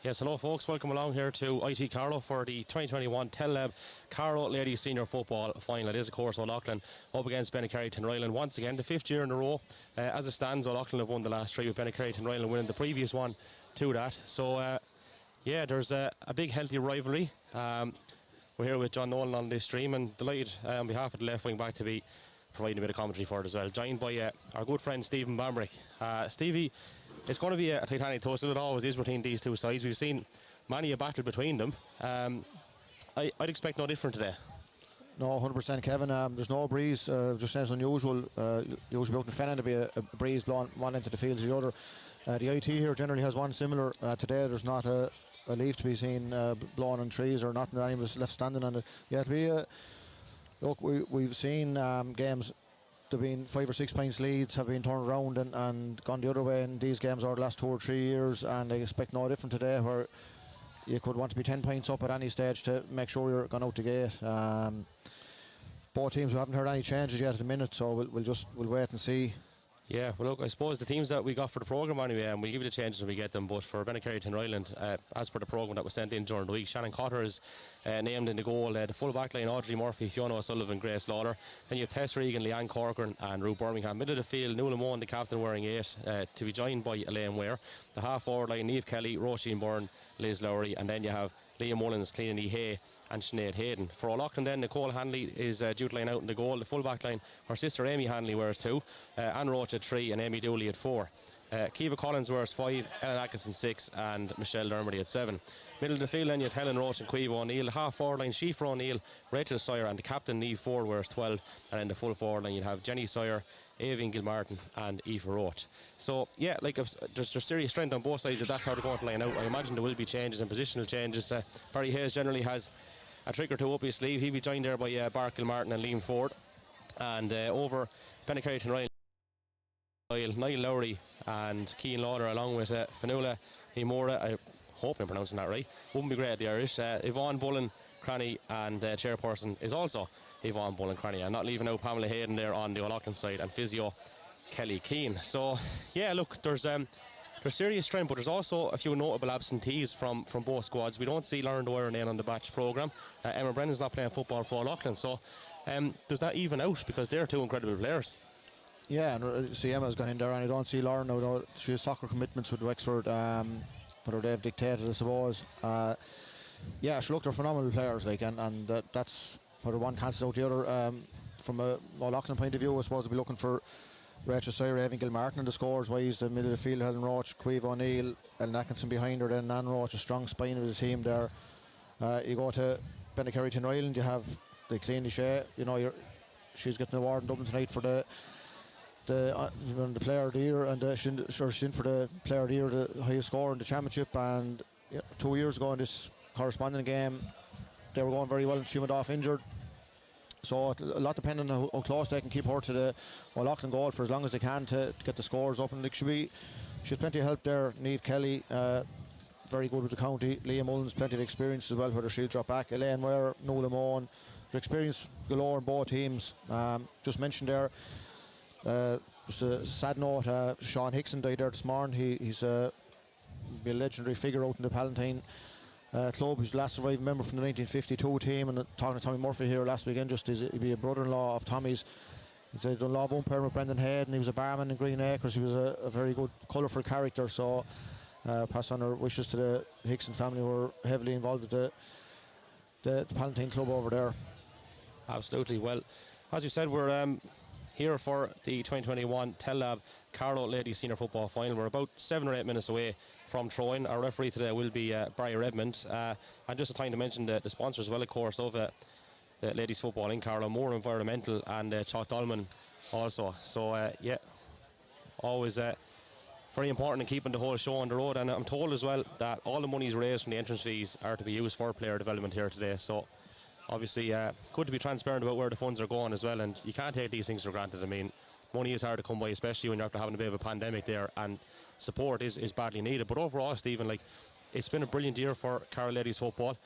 Yes, hello folks, welcome along here to IT Carlow for the 2021 Tellab Carlow Ladies Senior Football Final. It is of course O'Loughlin up against Bennekerry Tinryland once again, the 5th year in a row. As it stands, O'Loughlin have won the last 3 with Bennekerry Tinryland winning the previous one to that. So yeah, there's a big healthy rivalry. We're here with John Nolan on this stream and delighted on behalf of the left wing back to be providing a bit of commentary for it as well, joined by our good friend Stephen Bambrick. Stevie, it's going to be a titanic tussle. It always is between these two sides. We've seen many a battle between them. I'd expect no different today. No, 100%, Kevin. There's no breeze, just as unusual. Usually out in Fennan to be a breeze blowing one end of the field to the other. The IT here generally has one similar. Today there's not a leaf to be seen blowing on trees or nothing. Anyone's left standing on it. Yeah, it'll be look, we've seen games. There have been 5 or 6 points leads have been turned around and gone the other way in these games over the last 2 or 3 years, and I expect no different today, where you could want to be 10 points up at any stage to make sure you're gone out the gate. Both teams, we haven't heard any changes yet at the minute, so we'll wait and see. Yeah, well look, I suppose the teams that we got for the programme anyway, and we'll give you the changes when we get them, but for Bennekerry Tinryland, as per the programme that was sent in during the week, Shannon Cotter is named in the goal, the full back line, Audrey Murphy, Fiona O'Sullivan, Grace Lawler. Then you have Tess Regan, Leanne Corcoran and Ruth Birmingham. Middle of the field, Nuala Mohan, the captain, wearing 8, to be joined by Elaine Ware. The half forward line, Niamh Kelly, Roisin Byrne, Liz Lowry, and then you have Liam Mullins, Cleany Hay and Sinead Hayden. For O'Loughlin then, Nicole Hanley is due to line out in the goal. The full back line, her sister Amy Hanley wears 2, Anne Roach at 3 and Amy Dooley at 4. Kiva Collins wears 5, Ellen Atkinson 6 and Michelle Dermody at 7. Middle of the field then you have Helen Roach and Quiva O'Neill. Half forward line, Sheafra O'Neill, Rachel Sawyer and the captain Niamh Ford wears 12. And then the full forward line you'll have Jenny Sawyer, Aoibhinn Gilmartin and Aoife Roach. So yeah, like there's serious strength on both sides if that's how they're going to line out. I imagine there will be changes and positional changes. Barry Hayes generally has a trick or two up his sleeve. He'll be joined there by Bart Gilmartin and Liam Ford. And over Bennekerry Tinryland, Niall Lowry and Cian Lawler, along with Fionnuala Himora. I hope I'm pronouncing that right. Wouldn't be great at the Irish. Yvonne Bullen Cranny and chairperson is also Yvonne Bullen Cranny, and not leaving out Pamela Hayden there on the O'Loughlin side, and physio Kelly Keane. So yeah, look, there's serious strength, but there's also a few notable absentees from both squads. We don't see Lauren Dwyer on the batch programme. Emma Brennan's not playing football for O'Loughlin, so does that even out, because they're 2 incredible players? Yeah, and see Emma's gone in there, and I don't see Lauren now. She has soccer commitments with Wexford, but they've dictated, I suppose. Yeah, she looked, they're phenomenal players, like, and that's whether one cancels out the other. From a O'Loughlin point of view, I suppose we'll be looking for Rachel Sawyer, Aoibhinn Gilmartin in the scores wise. The middle of the field, Helen Roach, Quiva O'Neill, Ellen Atkinson behind her, then Anne Roach, a strong spine of the team there. You go to Bennekerry Tinryland, you have the Cleany Shea, she's getting an award in Dublin tonight for the player of the year, and she's in for the player of the year, the highest score in the championship. And 2 years ago in this corresponding game, they were going very well and she went off injured. So a lot depending on how close they can keep her to the O'Loughlin goal for as long as they can to get the scores up. And like she's plenty of help there. Niamh Kelly, very good with the county. Liam Mullins, plenty of experience as well, whether she'll drop back. Elaine Ware, Nuala Mohan, the experience galore in both teams. Just mentioned there, just a sad note, Sean Hickson died there this morning. He's be a legendary figure out in the Palatine club. He's the last surviving member from the 1952 team, and talking to Tommy Murphy here last weekend, he'd be a brother-in-law of Tommy's. He's done law umpire with Brendan Head, and he was a barman in Green Acres. He was a very good, colourful character, so pass on our wishes to the Hickson family, who were heavily involved with the Palatine club over there. Absolutely. Well, as you said, we're here for the 2021 Tellab Carlow Ladies Senior Football Final. We're about 7 or 8 minutes away from throwing. Our referee today will be Barry Redmond. And just a time to mention the sponsors as well, of course, of the ladies football in Carlow, Moore Environmental and Chalk Dolman also. So, yeah, always very important in keeping the whole show on the road. And I'm told as well that all the monies raised from the entrance fees are to be used for player development here today. So, obviously, good to be transparent about where the funds are going as well, and you can't take these things for granted. I mean, money is hard to come by, especially when you're after having a bit of a pandemic there, and support is badly needed. But overall, Stephen, like, it's been a brilliant year for Carlow Ladies football.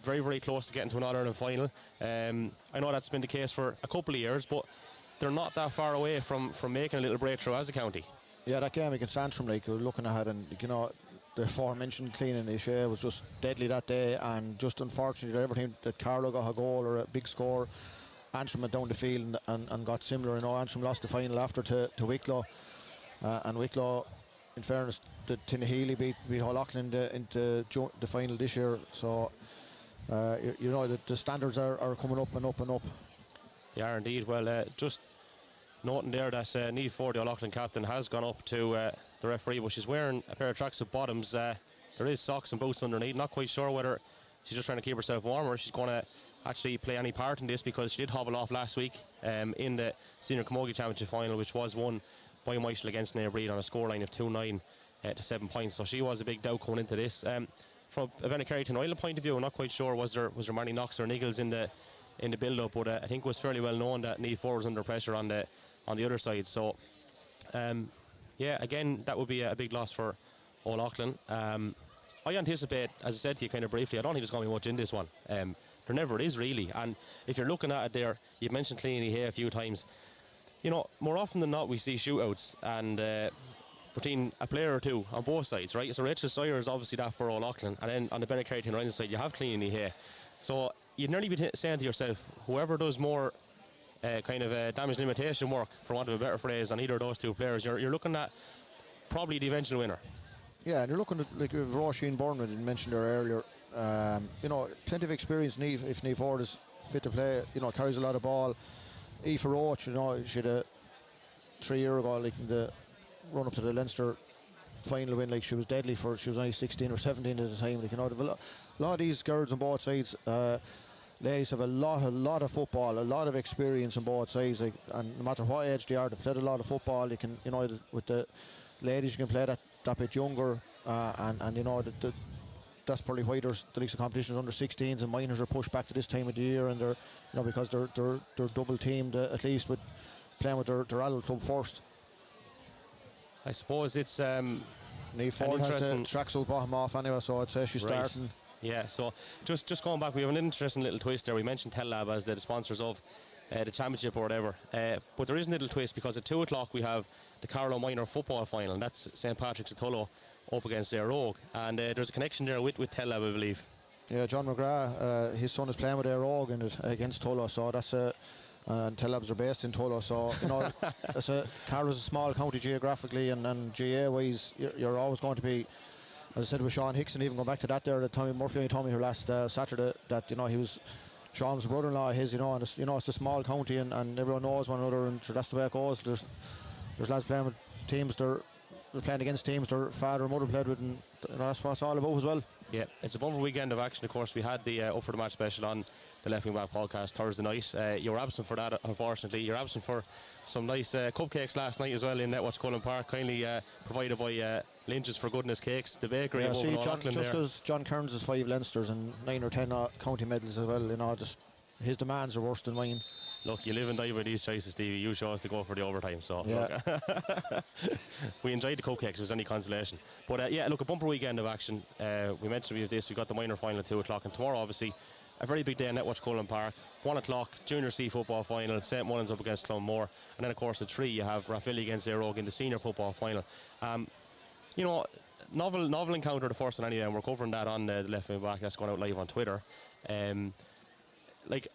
Very, very close to getting to an All-Ireland final. I know that's been the case for a couple of years, but they're not that far away from making a little breakthrough as a county. Yeah, that game against Antrim, like, we're looking ahead, and you know, the aforementioned cleaning issue was just deadly that day, and just unfortunately that everything that Carlow got a goal or a big score, Antrim went down the field and got similar. You know, Antrim lost the final after to Wicklow, and Wicklow, in fairness, the Tinnahealy beat Hull Auckland into the final this year. So you know, the standards are coming up and up and up. They are indeed. Well, just noting there that Niamh Ford, the Hull Auckland captain, has gone up to the referee, but she's wearing a pair of tracksuit bottoms. There is socks and boots underneath. Not quite sure whether she's just trying to keep herself warm or she's going to actually play any part in this, because she did hobble off last week in the Senior Camogie Championship final, which was won by Michael against Nair Breed on a scoreline of 2-9 to 7 points. So she was a big doubt coming into this. From a Bennekerry to Ireland point of view, I'm not quite sure was there many knocks or niggles in the build-up, but I think it was fairly well known that Niamh Ford was under pressure on the other side. So yeah, again, that would be a big loss for Hull Auckland. I anticipate, as I said to you kind of briefly, I don't think there's going to be much in this one. There never is, really. And if you're looking at it there, you've mentioned Cleany here a few times. You know, more often than not, we see shootouts and between a player or two on both sides, right? So Rachel Sawyer is obviously that for Hull Auckland, and then on the Bennekerry and Ryan side, you have Cleany here. So you'd nearly be saying to yourself, whoever does more kind of damage limitation work, for want of a better phrase, on either of those two players, you're looking at probably the eventual winner. Yeah, and you're looking at, like, Roisin Byrne, you mentioned her earlier. You know, plenty of experience. Niamh, if Niamh Ford is fit to play, you know, carries a lot of ball. Aoife Roach, you know, she had a 3 year ago, like, in the run up to the Leinster final win, like, she was deadly for. She was only 16 or 17 at the time. Like, you know, a lot of these girls on both sides. Ladies have a lot of football, a lot of experience on both sides, like, and no matter what age they are, they've played a lot of football. You can, you know, with the ladies, you can play that bit younger, and you know, that's probably why there's the leagues of competitions under 16s and minors are pushed back to this time of the year, and they're, you know, because they're double teamed at least with playing with their adult club first. I suppose it's Niamh Ford has the tracksuit bottom off anyway, so I'd say she's starting. Yeah, so just going back, we have an interesting little twist there. We mentioned Tellab as the sponsors of the championship or whatever, but there is a little twist, because at 2 o'clock we have the Carlow Minor Football Final, and that's St Patrick's at Tullow up against their Rogue, and there's a connection there with Tellab, I believe. Yeah, John McGrath, his son is playing with their Rogue against Tullow, so that's and Tellabs are based in Tullow, so you know, Carlow's a small county geographically, and GA wise, you're always going to be, as I said with Sean Hickson, even going back to that there, that Tommy Murphy told me here last Saturday that, you know, Sean's brother-in-law his, you know, and it's, you know, it's a small county, and everyone knows one another, and so that's the way it goes. There's lads playing with teams, they're playing against teams their father and mother played with, and you know, that's what it's all about as well. Yeah, it's a bumper weekend of action. Of course, we had the Up for the Match special on the Left Wing Back podcast Thursday night. You were absent for that, unfortunately. You're absent for some nice cupcakes last night as well in Netwatch Cullen Park, kindly provided by Lynch's for Goodness Cakes, the bakery. Yeah, see, just as John Kearns has 5 Leinsters and 9 or 10 county medals as well, you know, just his demands are worse than mine. Look, you live and die by these choices, Stevie. You chose to go for the overtime, so yeah. Look, we enjoyed the cupcakes, if there's any consolation. But yeah, look, a bumper weekend of action. We mentioned we've got the minor final at 2 o'clock, and tomorrow, obviously, a very big day in Netwatch Cullen Park. 1 o'clock, Junior C football final, St Mullins up against Clonmore, and then of course at 3 you have Rathvilly against Éire Óg in the senior football final. You know, novel encounter, the first one anyway, and we're covering that on the left wing back. That's going out live on Twitter. Like,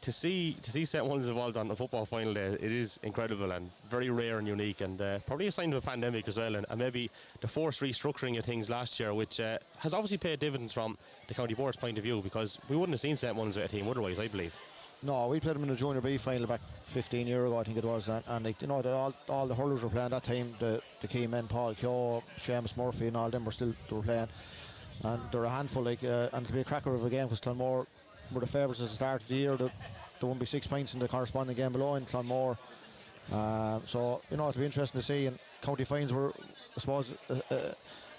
to see St. Mullins involved on a football final day, it is incredible and very rare and unique, and probably a sign of a pandemic as well, and maybe the forced restructuring of things last year, which has obviously paid dividends from the county board's point of view, because we wouldn't have seen St. Mullins with a team otherwise, I believe. No, we played them in the Junior B final back 15 years ago, I think it was, and like, you know, all the hurlers were playing that time. The key men, Paul Keogh, Seamus Murphy, and all them were playing, and they're a handful. Like, and to be a cracker of a game, because Clonmore were the favourites at the start of the year. There won't be 6 points in the corresponding game below in Clonmore. So, you know, it'll be interesting to see. And county fines were, I suppose,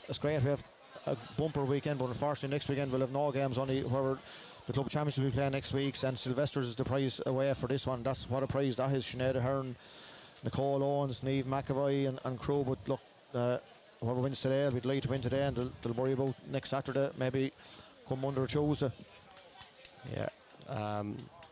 it's great. We have a bumper weekend, but unfortunately next weekend we'll have no games, only whoever the club championship will be playing next week. And Sylvester's is the prize away for this one. That's what a prize that is. Sinead Ahern, Nicole Owens, Niamh McAvoy and crew. But look, whoever wins today will be delighted to win today, and they'll worry about next Saturday, maybe come Monday or Tuesday. Yeah.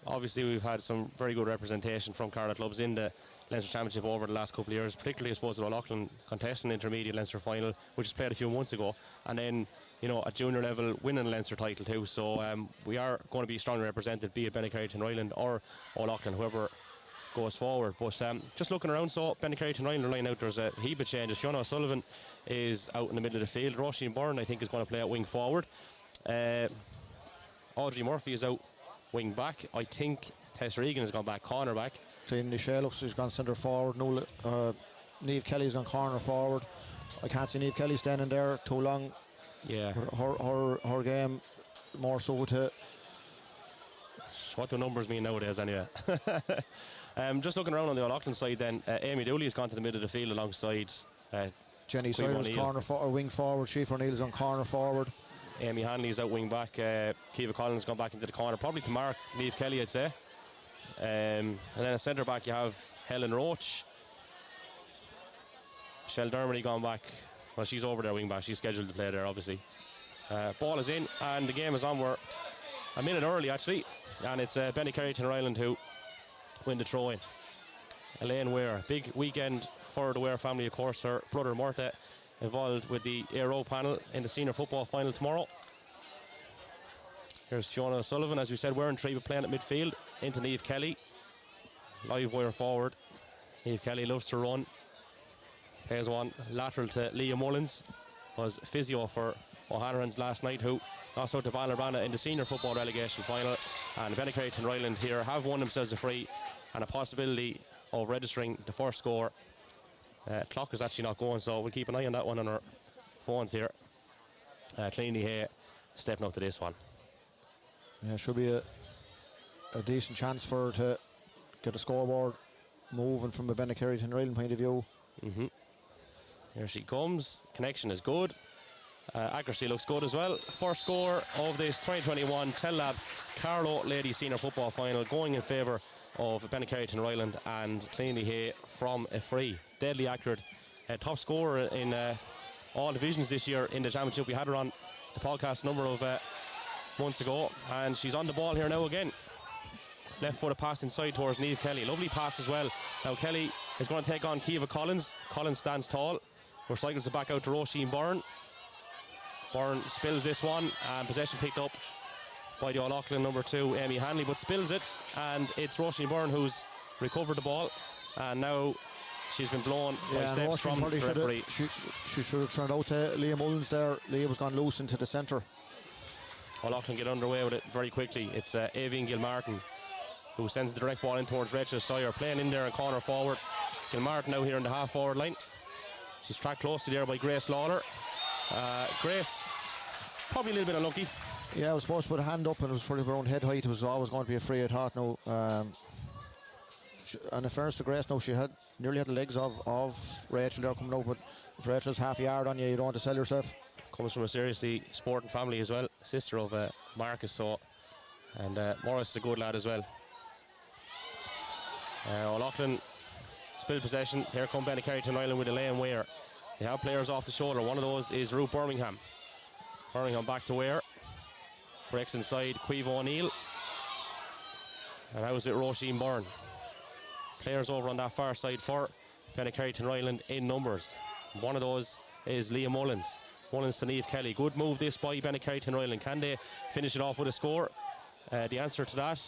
Obviously, we've had some very good representation from Carlow clubs in the Leinster Championship over the last couple of years, particularly, I suppose, the O'Loughlin contesting the intermediate Leinster final, which was played a few months ago, and then, you know, at junior level, winning a Leinster title too. So we are going to be strongly represented, be it Bennekerry, Tinryland or O'Loughlin, whoever goes forward. But just looking around, so Bennekerry, Tinryland are lying out. There's a heap of changes. Fiona O'Sullivan is out in the middle of the field. Roisin Byrne, I think, is going to play at wing forward. Audrey Murphy is out wing back. I think Tess Regan has gone back corner back. Clean Nichelle looks he's gone centre forward. Niamh Kelly's gone corner forward. I can't see Niamh Kelly standing there too long. Yeah. Her game more so to. What do numbers mean nowadays anyway? Just looking around on the O'Loughlin side then, Amy Dooley has gone to the middle of the field alongside Jenny Cyrus corner or wing forward. Sheaffer O'Neill's on corner forward. Amy Hanley's out wing back. Kiva Collins has gone back into the corner, probably to mark Niamh Kelly, I'd say. And then a centre back you have Helen Roach. Michelle Dermody gone back. Well, she's over there wing back. She's scheduled to play there, obviously. Ball is in and the game is on. We're a minute early actually, and it's Bennekerry Tinryland who win the throw in. Elaine Ware, big weekend for the Ware family, of course. Her brother Martha involved with the Aero panel in the senior football final tomorrow. Here's Fiona O'Sullivan, as we said, Ware and Tree playing at midfield into Niamh Kelly. Live wire forward. Niamh Kelly loves to run. Plays one lateral to Leah Mullins, was physio for O'Hanlon's last night, who lost out to Ballinbrana in the senior football relegation final. And Bennekerry Tinryland here have won themselves a free and a possibility of registering the first score. Clock is actually not going, so we'll keep an eye on that one on our phones here. Cleanly Hay stepping up to this one. Yeah, should be a decent chance for her to get the scoreboard moving from a Bennekerry Tinryland point of view. Here she comes. Connection is good. Accuracy looks good as well. First score of this 2021 Tellab Carlow Ladies Senior Football Final, going in favour of Bennekerry Tinryland and Cleanly Hay from a free. Deadly accurate. Top scorer in all divisions this year in the championship. We had her on the podcast a number of months ago, and she's on the ball here now again. Left footed pass inside towards Niamh Kelly. Lovely pass as well. Now Kelly is going to take on Kiva Collins. Collins stands tall. Recycles it back out to Roisin Byrne. Byrne spills this one, and possession picked up by the O'Loughlin number 2, Amy Hanley, but spills it, and it's Roisin Byrne who's recovered the ball, and now she's been blown by steps from the referee. She should have turned out to Leah Mullins there. Leah was gone loose into the centre. O'Loughlin get underway with it very quickly. It's Avian Gilmartin who sends the direct ball in towards Rachel Sawyer, playing in there in corner forward. Gilmartin now here in the half forward line. She's tracked closely there by Grace Lawler. Grace, probably a little bit unlucky. Yeah, I was supposed to put a hand up and it was probably around head height. It was always going to be a free, I thought. No, and in fairness to Grace, no, she had nearly had the legs of Rachel there coming out, but if Rachel's half a yard on you, you don't want to sell yourself. Comes from a seriously sporting family as well, sister of Marcus, so, and Morris is a good lad as well. O'Loughlin spilled possession. Here come Bennekerry Tinryland with Elaine Ware. They have players off the shoulder. One of those is Ruth Birmingham. Birmingham back to Ware. Breaks inside Quiva O'Neill. And how's it Roisin Byrne? Players over on that far side for Bennekerry Tinryland in numbers. One of those is Leah Mullins. Mullins to Niamh Kelly. Good move this by Bennekerry Tinryland. Can they finish it off with a score? The answer to that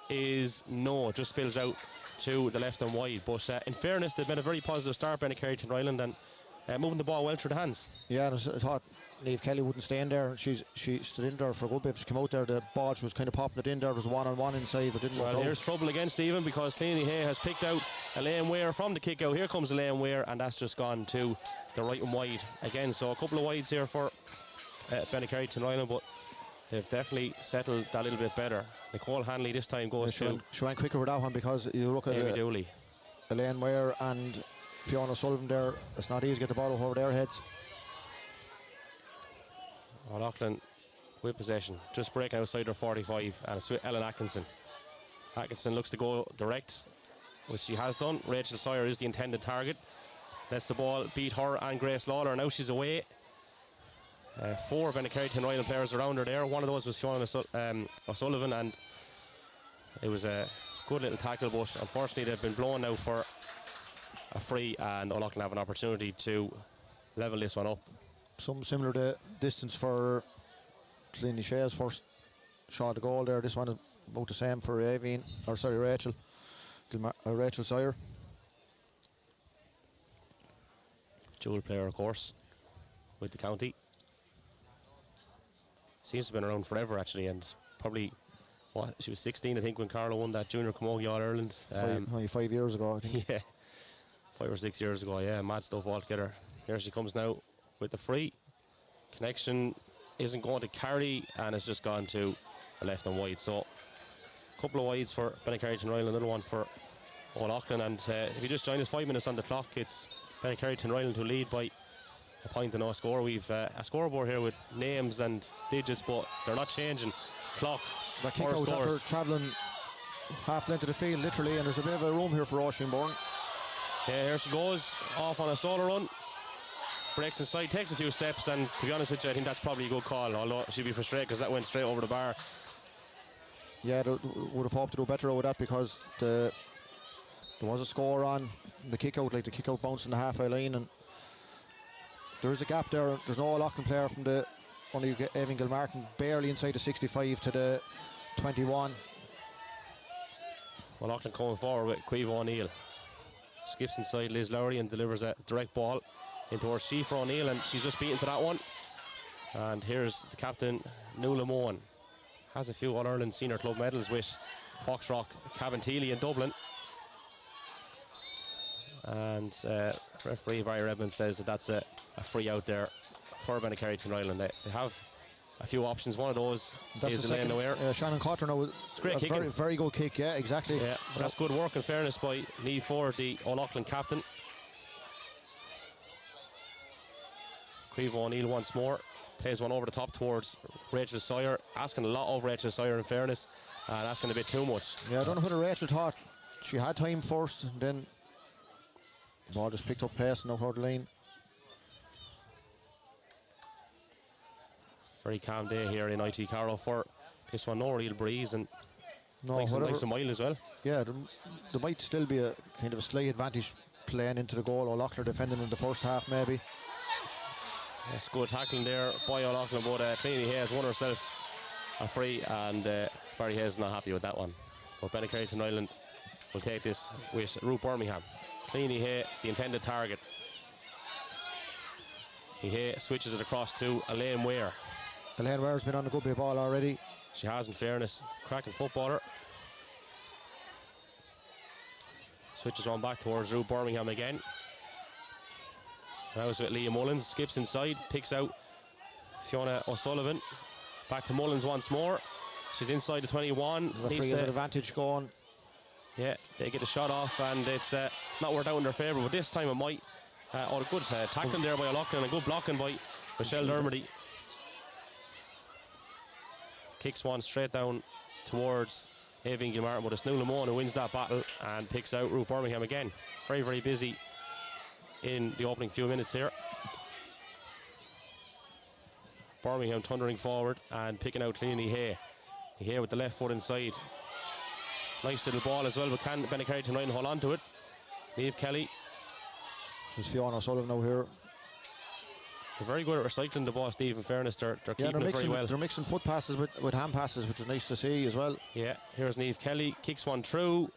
is no. It just spills out to the left and wide. But in fairness, they've been a very positive start, Bennekerry Tinryland, and moving the ball well through the hands. Yeah, and I thought Niamh Kelly wouldn't stay in there. She stood in there for a good bit. She came out there, the ball, she was kind of popping it in there. There was one-on-one inside, but didn't work out. Well, here's trouble again, Stephen, because Cleany Hay has picked out Elaine Ware from the kick out. Here comes Elaine Ware, and that's just gone to the right and wide again. So a couple of wides here for Bennekerry Tinryland, but they've definitely settled that a little bit better. Nicole Hanley this time goes to... She went quicker with that one, because you look at Amy Dooley. Elaine Ware and Fiona Sullivan there. It's not easy to get the ball over their heads. O'Loughlin with possession, just breaking outside their 45, and it's with Ellen Atkinson. Atkinson looks to go direct, which she has done. Rachel Sawyer is the intended target. Lets the ball beat her and Grace Lawler. Now she's away. 4 Bennekerry Tinryland players around her there. One of those was Fiona O'Sullivan, and it was a good little tackle, but unfortunately they've been blown out for a free, and O'Loughlin have an opportunity to level this one up. Something similar to distance for Cleany Shea's first shot of goal there. This one is about the same for Rachel Sawyer. Dual player, of course, with the county. Seems to have been around forever, actually, and probably, she was 16, I think, when Carlow won that Junior Camogie All-Ireland. Only 5 years ago, I think. Yeah, 5 or 6 years ago, yeah, mad stuff altogether. Here she comes now with the free. Connection isn't going to carry, and it's just gone to the left and wide. So a couple of wides for Bennekerry Tinryland, another one for O'Loughlin. And if you just join us, 5 minutes on the clock, it's Bennekerry Tinryland who lead by a point and no score. We've a scoreboard here with names and digits, but they're not changing. Clock, that kick out after travelling half length of the field, literally, and there's a bit of a room here for Oisín Byrne. Yeah, here she goes, off on a solo run. Breaks inside, takes a few steps, and to be honest with you, I think that's probably a good call, although she'd be frustrated because that went straight over the bar. Yeah, they would have hoped to do better with that, because there was a score on the kick out, like the kick out bounced in the halfway line, and there is a gap there. There's no O'Loughlin player from the only Evan Gilmartin, barely inside the 65 to the 21. O'Loughlin coming forward with Caoimhe O'Neill. Skips inside Liz Lowry and delivers a direct ball into her Sheafra O'Neill, and she's just beaten to that one. And here's the captain, Nuala Mohan. Has a few All-Ireland senior club medals with Foxrock, Cabinteely in Dublin. And referee Barry Redmond says that that's a free out there for Bennekerry Tinryland. They have a few options. One of those is Elaine Ware. Shannon Cotter now. It's great kicking. Very, very good kick, yeah, exactly. Yeah, but that's good work in fairness by Niamh Ford, the O'Loughlin captain. Caoimhe O'Neill once more. Plays one over the top towards Rachel Sawyer. Asking a lot of Rachel Sawyer in fairness, and asking a bit too much. Yeah, I don't know whether Rachel thought she had time first, and then the ball just picked up pace and out the line. Very calm day here in IT Carlow for this one. No real breeze, and nice and mild as well. Yeah, there might still be a kind of a slight advantage playing into the goal. O'Loughlin defending in the first half, maybe. Yes, good tackling there by O'Loughlin, but Cleany Hayes won herself a free, and Barry Hayes is not happy with that one. But Bennekerry Tinryland will take this with Ruth Birmingham. Cleany Hay, the intended target. Hay switches it across to Elaine Ware. Elaine Ware's been on a good bit of ball already. She has, in fairness. Cracking footballer. Switches on back towards Ruth Birmingham again. Now it's with Leah Mullins. Skips inside, picks out Fiona O'Sullivan. Back to Mullins once more. She's inside the 21. Referee has an advantage going. Yeah, they get a shot off, and it's not worked out in their favour, but this time it might. A good tackling there by O'Loughlin, and a good blocking by Michelle Dermody. Kicks one straight down towards Evan Gilmartin, but it's Nuala Mohan who wins that battle and picks out Ruth Birmingham again. Very, very busy in the opening few minutes here. Birmingham thundering forward and picking out Cleany Hay. Hay with the left foot inside. Nice little ball as well, but can Bennekerry Tinryland hold on to it? Niamh Kelly. There's Fiona O'Sullivan now here. They're very good at recycling the ball, Steve. In fairness, they're keeping it very well. They're mixing foot passes with hand passes, which is nice to see as well. Yeah, here's Niamh Kelly, kicks one through,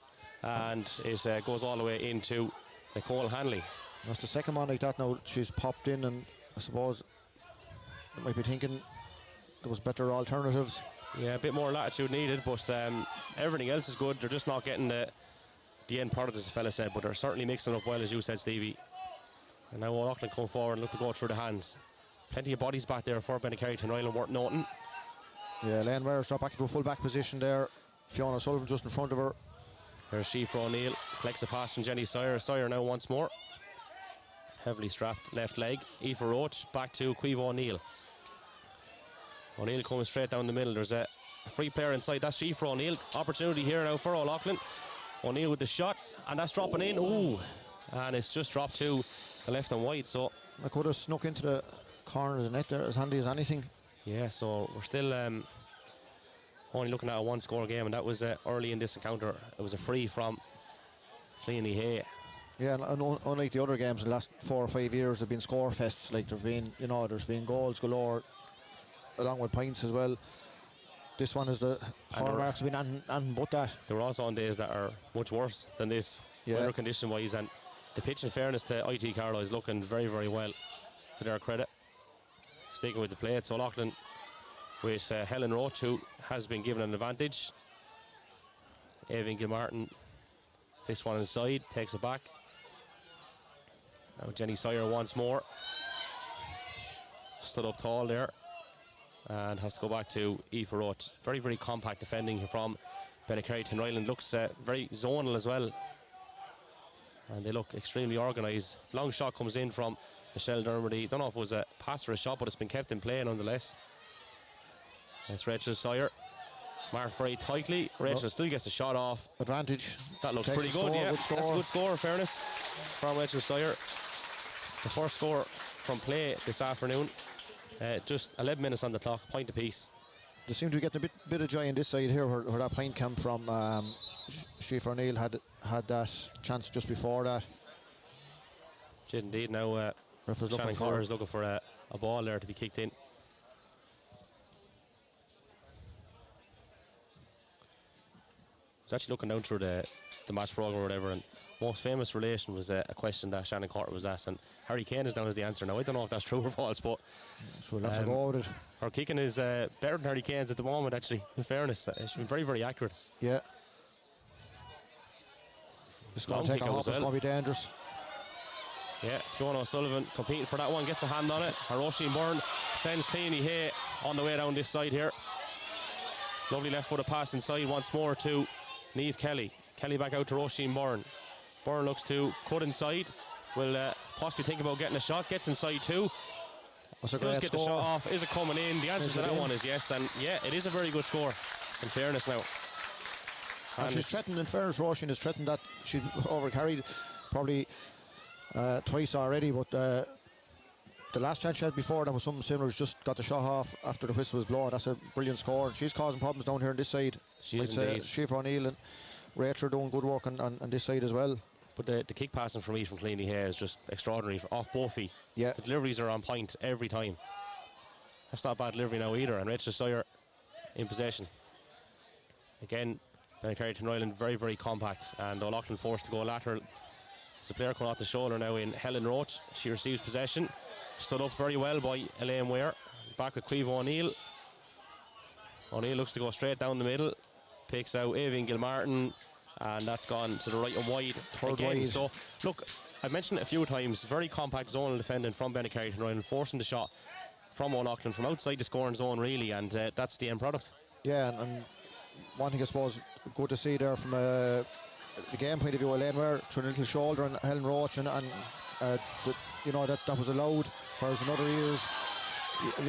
and it goes all the way into Nicole Hanley. That's the second one like that now. She's popped in, and I suppose they might be thinking there was better alternatives. Yeah, a bit more latitude needed, but everything else is good. They're just not getting the end product, as the fella said, but they're certainly mixing up well, as you said, Stevie. And now O'Loughlin come forward and look to go through the hands. Plenty of bodies back there for Bennekerry Tinryland, worth noting. Yeah, Lane Ware's dropped back into a full back position there. Fiona Sullivan just in front of her. There's Sheafra O'Neill, collects the pass from Jenny Sawyer. Sawyer now once more. Heavily strapped left leg. Aoife Roach back to Caoimhe O'Neill. O'Neill coming straight down the middle. There's a free player inside. That's Sheafra O'Neill. Opportunity here now for O'Loughlin. O'Neill with the shot, and that's dropping in. Ooh, and it's just dropped to the left and wide. So I could have snuck into the corner of the net there, as handy as anything. Yeah, so we're still only looking at a one-score game, and that was early in this encounter. It was a free from Cleany Hay. Yeah, and unlike the other games in the last 4 or 5 years, there've been score fests. Like there's been goals galore, along with points as well. This one is the hallmarks have been anything but that. There were also on days that are much worse than this, weather condition wise, and the pitch, in fairness to IT Carlow, is looking very, very well, to their credit. Sticking with the play, it's O'Loughlin with Helen Roach, who has been given an advantage. Evan Gilmartin fists one inside, takes it back. Now Jenny Sawyer once more. Stood up tall there and has to go back to Aoife Roach. Very, very compact defending from Bennekerry Tinryland. Looks very zonal as well, and they look extremely organised. Long shot comes in from Michelle Dermody. Don't know if it was a pass or a shot, but it's been kept in play nonetheless. That's Rachel Sawyer. Marked very tightly. Rachel still gets a shot off. Advantage. That looks pretty good, yeah. That's a good score, in fairness, from Rachel Sawyer. The first score from play this afternoon. Just 11 minutes on the clock, point apiece. They seem to be getting a bit of joy on this side here, where that point came from. Sheafra O'Neill had that chance just before that. Did indeed. Now Shannon Cotter is looking for a ball there to be kicked in. I was actually looking down through the match programme or whatever, and most famous relation was a question that Shannon Cotter was asked, and Harry Kane is down as the answer. Now I don't know if that's true or false, but so we'll have to go with it. Her kicking is better than Harry Kane's at the moment, actually, in fairness. She's been very, very accurate. Yeah. It's going to take a hop, it's going to be dangerous. Yeah, Fiona O'Sullivan competing for that one, gets a hand on it. Roisin Byrne sends Cleany Hay on the way down this side here. Lovely left footed pass inside once more to Niamh Kelly. Kelly back out to Roisin Byrne. Byrne looks to cut inside. Will possibly think about getting a shot. Gets inside too. Does get the shot off. Is it coming in? The answer to that one is yes. And yeah, it is a very good score, in fairness now. And she's threatened, in fairness, Roisin is threatened that she overcarried probably twice already, but the last chance she had before that was something similar. She just got the shot off after the whistle was blown. That's a brilliant score. And she's causing problems down here on this side. She is indeed. Sheafra O'Neill and Rachel are doing good work on this side as well. But the kick passing from me from Cleany Hay is just extraordinary, off both feet. Yeah. The deliveries are on point every time. That's not bad delivery now either. And Rachel Sawyer in possession. Again, Bennekerry Tinryland very, very compact, and O'Loughlin forced to go lateral. There's a player coming off the shoulder now in Helen Roach. She receives possession. Stood up very well by Elaine Ware. Back with Caoimhe O'Neill. O'Neill looks to go straight down the middle. Picks out Evan Gilmartin, and that's gone to the right and wide again. Wide. So, look, I've mentioned it a few times. Very compact zonal defending from Bennekerry Tinryland, forcing the shot from O'Loughlin from outside the scoring zone, really, and that's the end product. Yeah, and one thing I suppose good to see there from the game point of view, Elaine Ware through a little shoulder and Helen Roach, and that was allowed, whereas in other years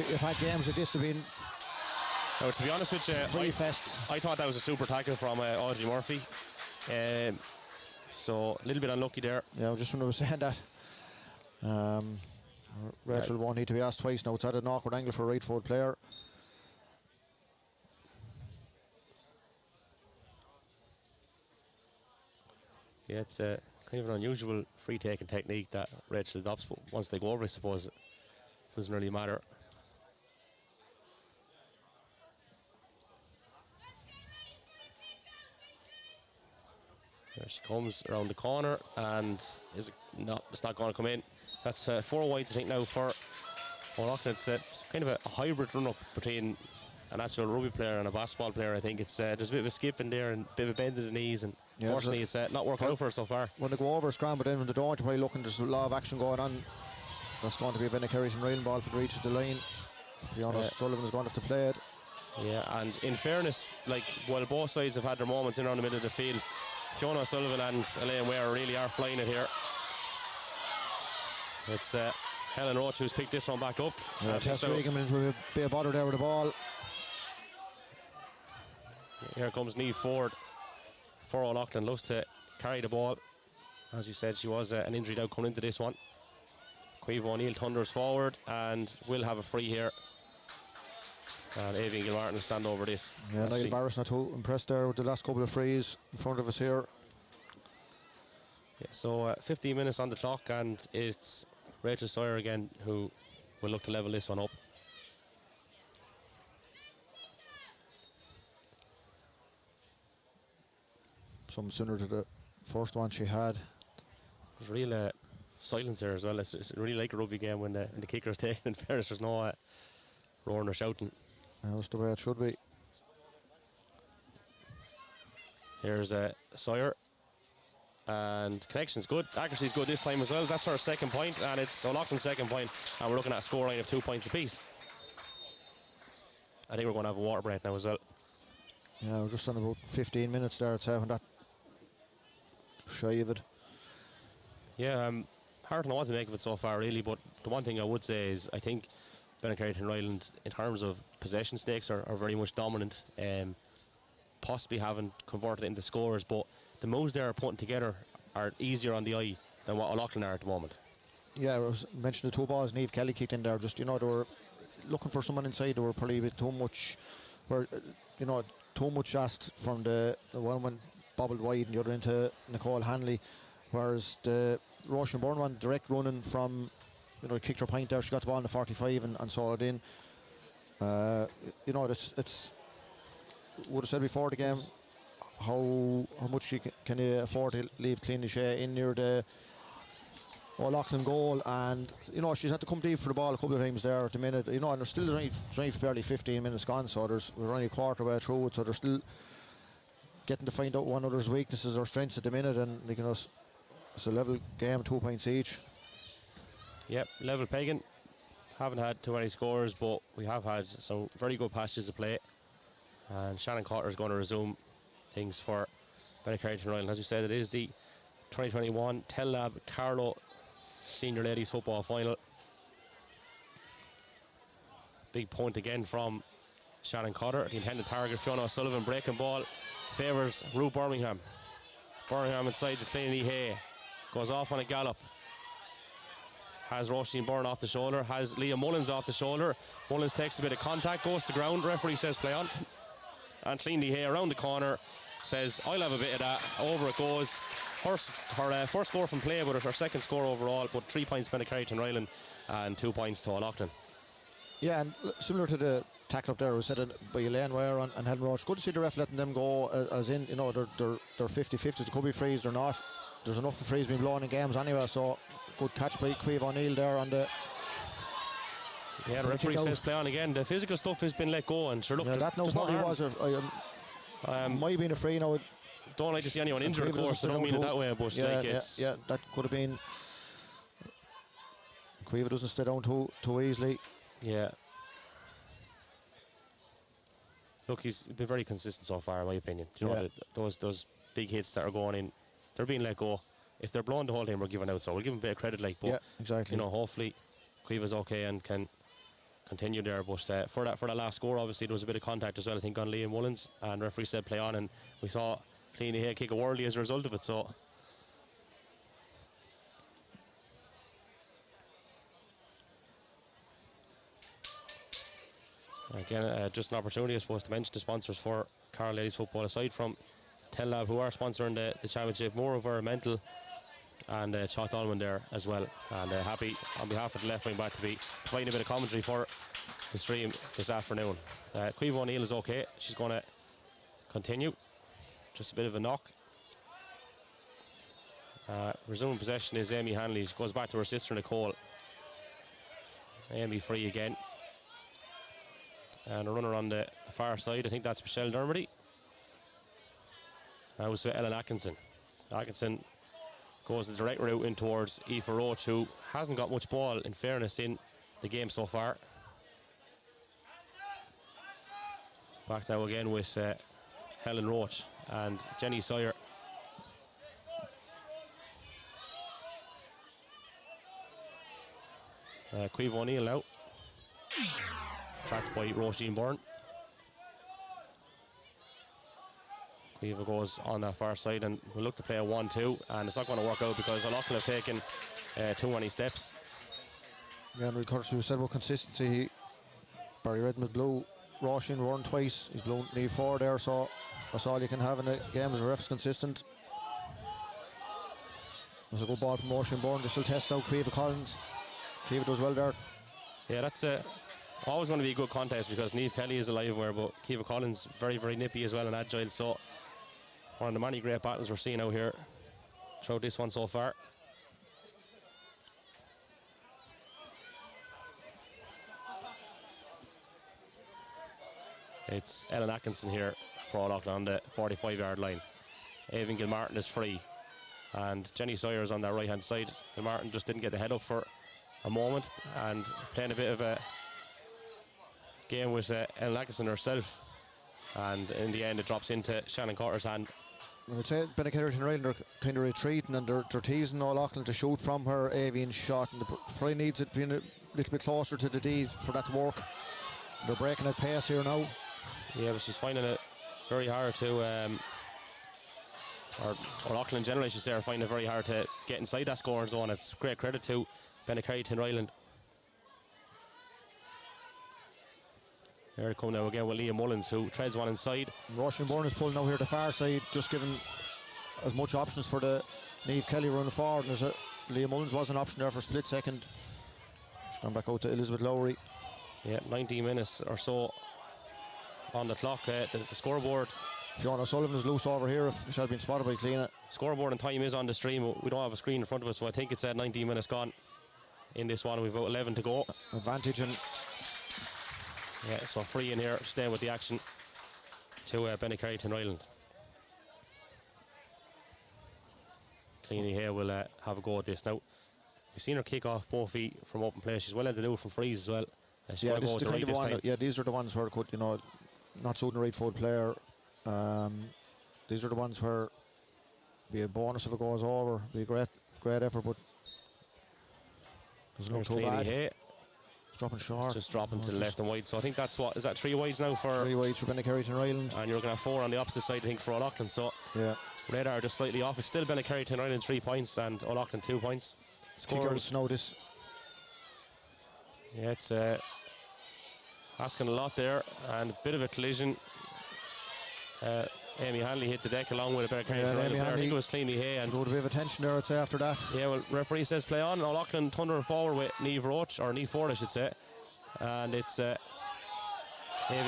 you've had games like this have been. Now, to be honest with you, I thought that was a super tackle from Audrey Murphy. So a little bit unlucky there. Yeah, just when I was saying that, Rachel won't need to be asked twice now. It's at an awkward angle for a right forward player. Yeah, it's kind of an unusual free taking technique that Rachel adopts, but once they go over, I suppose doesn't really matter. There she comes around the corner, and it's not going to come in. That's 4 wides, I think, now for O'Loughlin. It's kind of a hybrid run-up between an actual rugby player and a basketball player. I think it's there's a bit of a skip in there and a bit of a bend in the knees, and unfortunately it's not working out for her so far. When they go over, scramble in, when they don't, you're probably looking, there's a lot of action going on. That's going to be a Bennekerry and Ryan ball if it reaches the line. Fiona Sullivan is going to have to play it. Yeah, and in fairness, like, while both sides have had their moments in around the middle of the field, Fiona Sullivan and Elaine Ware really are flying it here. It's Helen Roach who's picked this one back up. Tess Regan into a bit of bother there with the ball. Here comes Niamh Ford for O'Loughlin. Loves to carry the ball. As you said, she was an injury now coming into this one. Caoimhe O'Neill thunders forward and will have a free here. And Avian Gilmartin will stand over this. Yeah, Niall Barris not too impressed there with the last couple of frees in front of us here. Yeah, so 15 minutes on the clock, and it's Rachel Sawyer again who will look to level this one up. Something similar to the first one she had. There's real silence here as well. It's really like a rugby game when the kicker is taken. In fairness, there's no roaring or shouting. That's the way it should be. Here's Sawyer. And connection's good. Accuracy's good this time as well. That's our second point, and it's O'Loughlin's second point, and we're looking at a scoreline of 2 points apiece. I think we're going to have a water break now as well. Yeah, we're just on about 15 minutes there. It's having that shy of it. Yeah, hard to know what to make of it so far, really, but the one thing I would say is I think Bennekerry and Ryland, in terms of possession stakes, are very much dominant, possibly haven't converted it into scores, but the moves they are putting together are easier on the eye than what O'Loughlin are at the moment. Yeah, I was mentioning the 2 balls Niamh Kelly kicked in there. Just, they were looking for someone inside. They were probably a bit too much, too much asked from the one went bobbled wide and the other into Nicole Hanley. Whereas the Roshan Byrne one, direct running from, kicked her point there. She got the ball in the 45 and saw it in. It's would have said before the game how much can you afford to leave Clean-Shea in near the O'Loughlin goal, and she's had to come deep for the ball a couple of times there at the minute, and there's still barely 15 minutes gone, so we're only a quarter way through it, so they're still getting to find out one another's weaknesses or strengths at the minute, and it's a level game, 2 points each. Yep, level pegging. Haven't had too many scores, but we have had some very good passages of play, and Shannon Cotter is going to resume things for Bennekerry and Ryland. As you said, it is the 2021 Tellab Carlow Senior Ladies Football Final. Big point again from Shannon Cotter. The intended target, Fiona O'Sullivan, breaking ball, favours Ruth Birmingham. Birmingham inside to Cleany Hay. Goes off on a gallop. Has Roisin Byrne off the shoulder, has Leah Mullins off the shoulder. Mullins takes a bit of contact, goes to ground, referee says play on. And Cleany Hay around the corner says I'll have a bit of that. Over it goes. Her first score from play, but her second score overall, but 3 points Bennekerry and Ryland and 2 points to O'Loughlin. Yeah, and similar to the tackle up there was said by Elaine Ware and Helen Roach. Good to see the ref letting them go, as in, they're 50-50s. It could be frees, they're not. There's enough of frees being blown in games anyway, so good catch by Caoimhe O'Neill there on the... Yeah, the referee says play on again. The physical stuff has been let go, and sure, look, that now probably was might have been a free now. Don't like to see anyone injured, of course, so I don't mean it that way, but it's... Yeah, that could have been... Caoimhe doesn't stay down too easily. Yeah. Look, he's been very consistent so far, in my opinion. Do you know what, those big hits that are going in, they're being let go. If they're blown the whole time, we're giving out, so we'll give him a bit of credit, but yeah, exactly. Hopefully Caoimhe's okay and can continue there. But for that last score, obviously there was a bit of contact as well, I think, on Liam Mullins, and referee said play on, and we saw Cleany Hay kick a worldly as a result of it. So again, just an opportunity, I suppose, to mention the sponsors for Carlow Ladies Football, aside from Tellab, who are sponsoring the championship. More environmental and Chalk Dolman there as well. And happy on behalf of the left wing back to be providing a bit of commentary for the stream this afternoon. Caoimhe O'Neill is okay. She's going to continue. Just a bit of a knock. Resuming possession is Amy Hanley. She goes back to her sister Nicole. Amy free again. And a runner on the far side. I think that's Michelle Dermody. That was Ellen Atkinson. Atkinson goes the direct route in towards Aoife Roach, who hasn't got much ball, in fairness, in the game so far. Back now again with Helen Roach and Jenny Sawyer. Caoimhe O'Neill now. Tracked by Roisin Byrne. Caoimhe goes on that far side and we'll look to play a 1-2, and it's not going to work out because O'Loughlin have taken too many steps. Yeah, and Curtis, we said about consistency. Barry Redmond blew Roisin Byrne twice. He's blown Niamh 4 there, so that's all you can have in a game as a ref's consistent. There's a good ball from Roisin Byrne. They still test out Caoimhe Collins. Caoimhe does well there. Yeah, that's always going to be a good contest because Niamh Kelly is a live wire, but Caoimhe Collins very, very nippy as well and agile. So one of the many great battles we're seeing out here throughout this one so far. It's Ellen Atkinson here for O'Loughlin on the 45-yard line. Aoibhinn Gilmartin is free, and Jenny Sawyer is on that right-hand side. Gilmartin just didn't get the head up for a moment and playing a bit of a game with Ellen Atkinson herself, and in the end it drops into Shannon Carter's hand. I would say Bennekerry and Ryan are kind of retreating and they're teasing O'Loughlin to shoot from her Aoibhinn shot, and the probably needs it being a little bit closer to the D for that to work. They're breaking at pace here now. Yeah, but she's finding it very hard to or O'Loughlin generally, I should say, are finding it very hard to get inside that scoring zone. It's great credit to Bennekerry Tinryland. Here they come now again with Leah Mullins, who treads one inside. Roisin Byrne is pulling now here the far side, just giving as much options for the Niamh Kelly running forward. And Leah Mullins was an option there for a split second. She's gone back out to Elizabeth Lowry. Yeah, 19 minutes or so on the clock. The scoreboard. Fiona Sullivan is loose over here if she had been spotted by Cleena. Scoreboard and time is on the stream. We don't have a screen in front of us, so I think it's 19 minutes gone in this one. We've about 11 to go. Advantage, and yeah, so free in here, staying with the action to Bennekerry Tinryland. Cleany here will have a go at this now. We've seen her kick off both feet from open play. She's well able to do it from frees as well. Yeah, this is the kind of one. Yeah, these are the ones where it could, not suiting the right foot player. These are the ones where be a bonus if it goes over. Be a great effort, but doesn't look too bad. Here. It's dropping short. It's just dropping to the left and wide. So I think that's what is that 3 wides now for 3 wides for Bennekerry Tinryland. And you're going to have 4 on the opposite side, I think, for O'Loughlin. So yeah, radar just slightly off. It's still Bennekerry Tinryland 3 points and O'Loughlin 2 points. Scores. Notice. Yeah, it's asking a lot there, and a bit of a collision. Amy Hanley hit the deck along with a Bennekerry Tinryland player. I think it was Cleany Hay. And a bit of attention there, I'd say, after that. Yeah, well, referee says play on. O'Loughlin thundering forward with Niamh Roach, or Niamh Ford, I should say. And it's Aoibhinn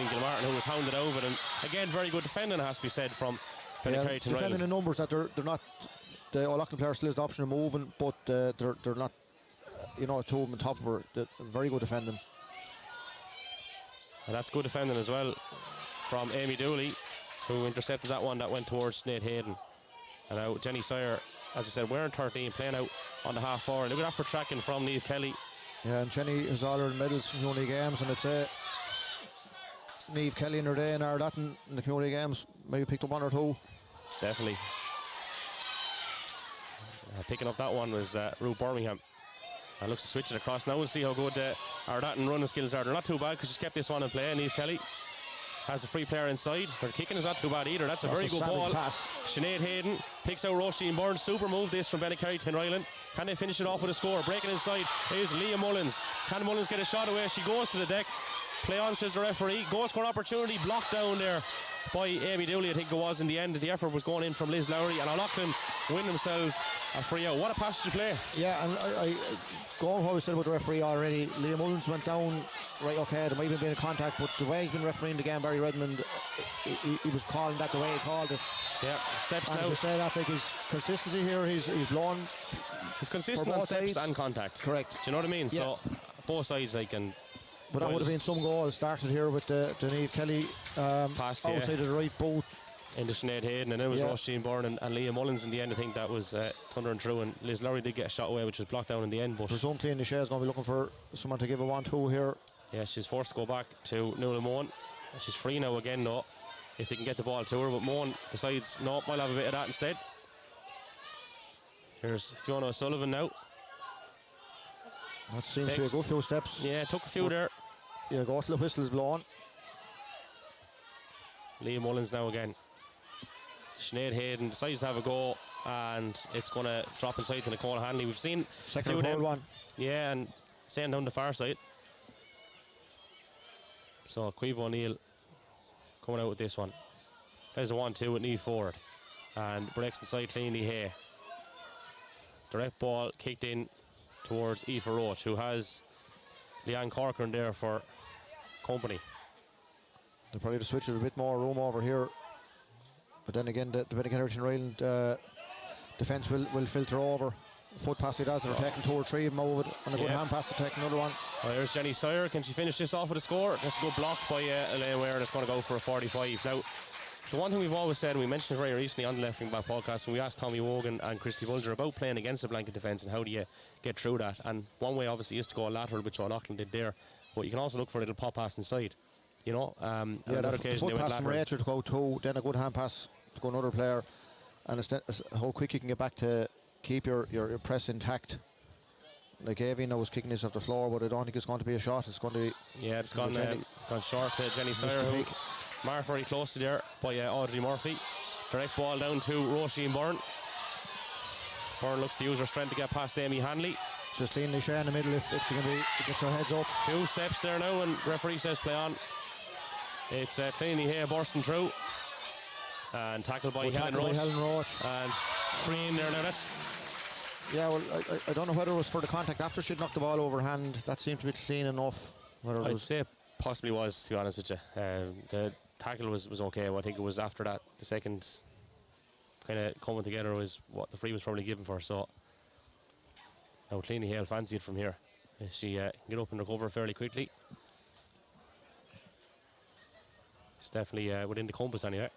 Gilmartin who was hounded over. And again, very good defending, has to be said, from Bennekerry Tinryland. Defending in numbers that they're not. The O'Loughlin player still has the option of moving, but they're not. Two of them on top of her. Very good defending. And that's good defending as well from Amy Dooley, who intercepted that one that went towards Nate Hayden. And now Jenny Sawyer, as I said, wearing 13, playing out on the half forward. Look at that for tracking from Niamh Kelly. Yeah, and Jenny has all her medals in community games, and it's Niamh Kelly in her day and Ardatton in the community games maybe picked up 1 or 2. Definitely. Picking up that one was Ruth Birmingham. And looks to switch it across now. We'll see how good Ardatton running skills are. They're not too bad because she's kept this one in play. Niamh Kelly has a free player inside. Her kicking is not too bad either. That's a very good ball. Sinead Hayden picks out Roisin Byrne. Super move this from Bennekerry Tinryland. Can they finish it off with a score? Breaking inside is Leah Mullins. Can Mullins get a shot away? She goes to the deck. Play on, says the referee. Goal score opportunity blocked down there by Amy Dooley, I think it was in the end. The effort was going in from Liz Lowry, and O'Loughlin win themselves a free out. What a passage to play. Yeah, and I going what we said about the referee already, Liam Mullins went down, right, okay, there might have been a contact, but the way he's been refereeing the game, Barry Redmond, he was calling that the way he called it. Yeah, steps and now. as I say, that's like his consistency here, he's blown. He's consistent on steps and contact. Correct. Do you know what I mean? Yeah. So both sides, like, and but that would have been some goal. Started here with the Niamh Kelly pass outside of the right boot into Sinead Hayden, and then it was Roisin Byrne and Leah Mullins in the end. I think that was thundering through, and Liz Lowry did get a shot away, which was blocked down in the end. But presumably in the share is going to be looking for someone to give a 1-2 here. Yeah, she's forced to go back to Nuala Moan. She's free now again, though, if they can get the ball to her. But Moan decides, no, I'll have a bit of that instead. Here's Fiona O'Sullivan now. That seems to be a good few steps. Yeah, took a few there. Yeah, go till the whistle is blown. Leah Mullins now again. Sinead Hayden decides to have a go, and it's going to drop inside to Nicole Hanley. We've seen second or one. Yeah, and staying down the far side. So Caoimhe O'Neill coming out with this one. There's a 1-2 with knee forward, and breaks inside cleanly here. Direct ball kicked in towards Aoife Roach, who has Leanne Corcoran there for company. They'll probably just switch it a bit more room over here. But then again, the Benny Ryland defence will filter over. Foot pass it as they're taking 2 or 3 of them over it, and a good hand pass to take another one. Well, there's Jenny Sire. Can she finish this off with a score? That's a good block by Elaine Ware, and it's going to go for a 45. Now, the one thing we've always said, and we mentioned it very recently on the Left Wing Back podcast, when we asked Tommy Wogan and Christy Bulger about playing against a blanket defence and how do you get through that. And one way obviously is to go lateral, which O'Loughlin did there, but you can also look for a little pop pass inside. You know, on that occasion they went lateral. Rachel to go 2, then a good hand pass to go another player, and it's how quick you can get back to keep your press intact. Like Avian was kicking this off the floor, but I don't think it's going to be a shot. It's going to be... Yeah, it's gone short to Jenny Sire, who marked very close to there by Audrey Murphy. Direct ball down to Roisin Byrne. Byrne looks to use her strength to get past Amy Hanley. Just lean the share in the middle if she can be, gets her heads up. 2 steps there now, and referee says play on. It's cleanly here bursting through, and tackled by Helen Roach. And free in there now. That's... Yeah, well, I don't know whether it was for the contact after she'd knocked the ball over hand. That seemed to be clean enough. I'd say it possibly was, to be honest with you. The tackle was okay. Well, I think it was after that, the second kind of coming together was what the free was probably given for. So now Cleany Hale fancy it from here. She get up and recover fairly quickly. It's definitely within the compass anyway.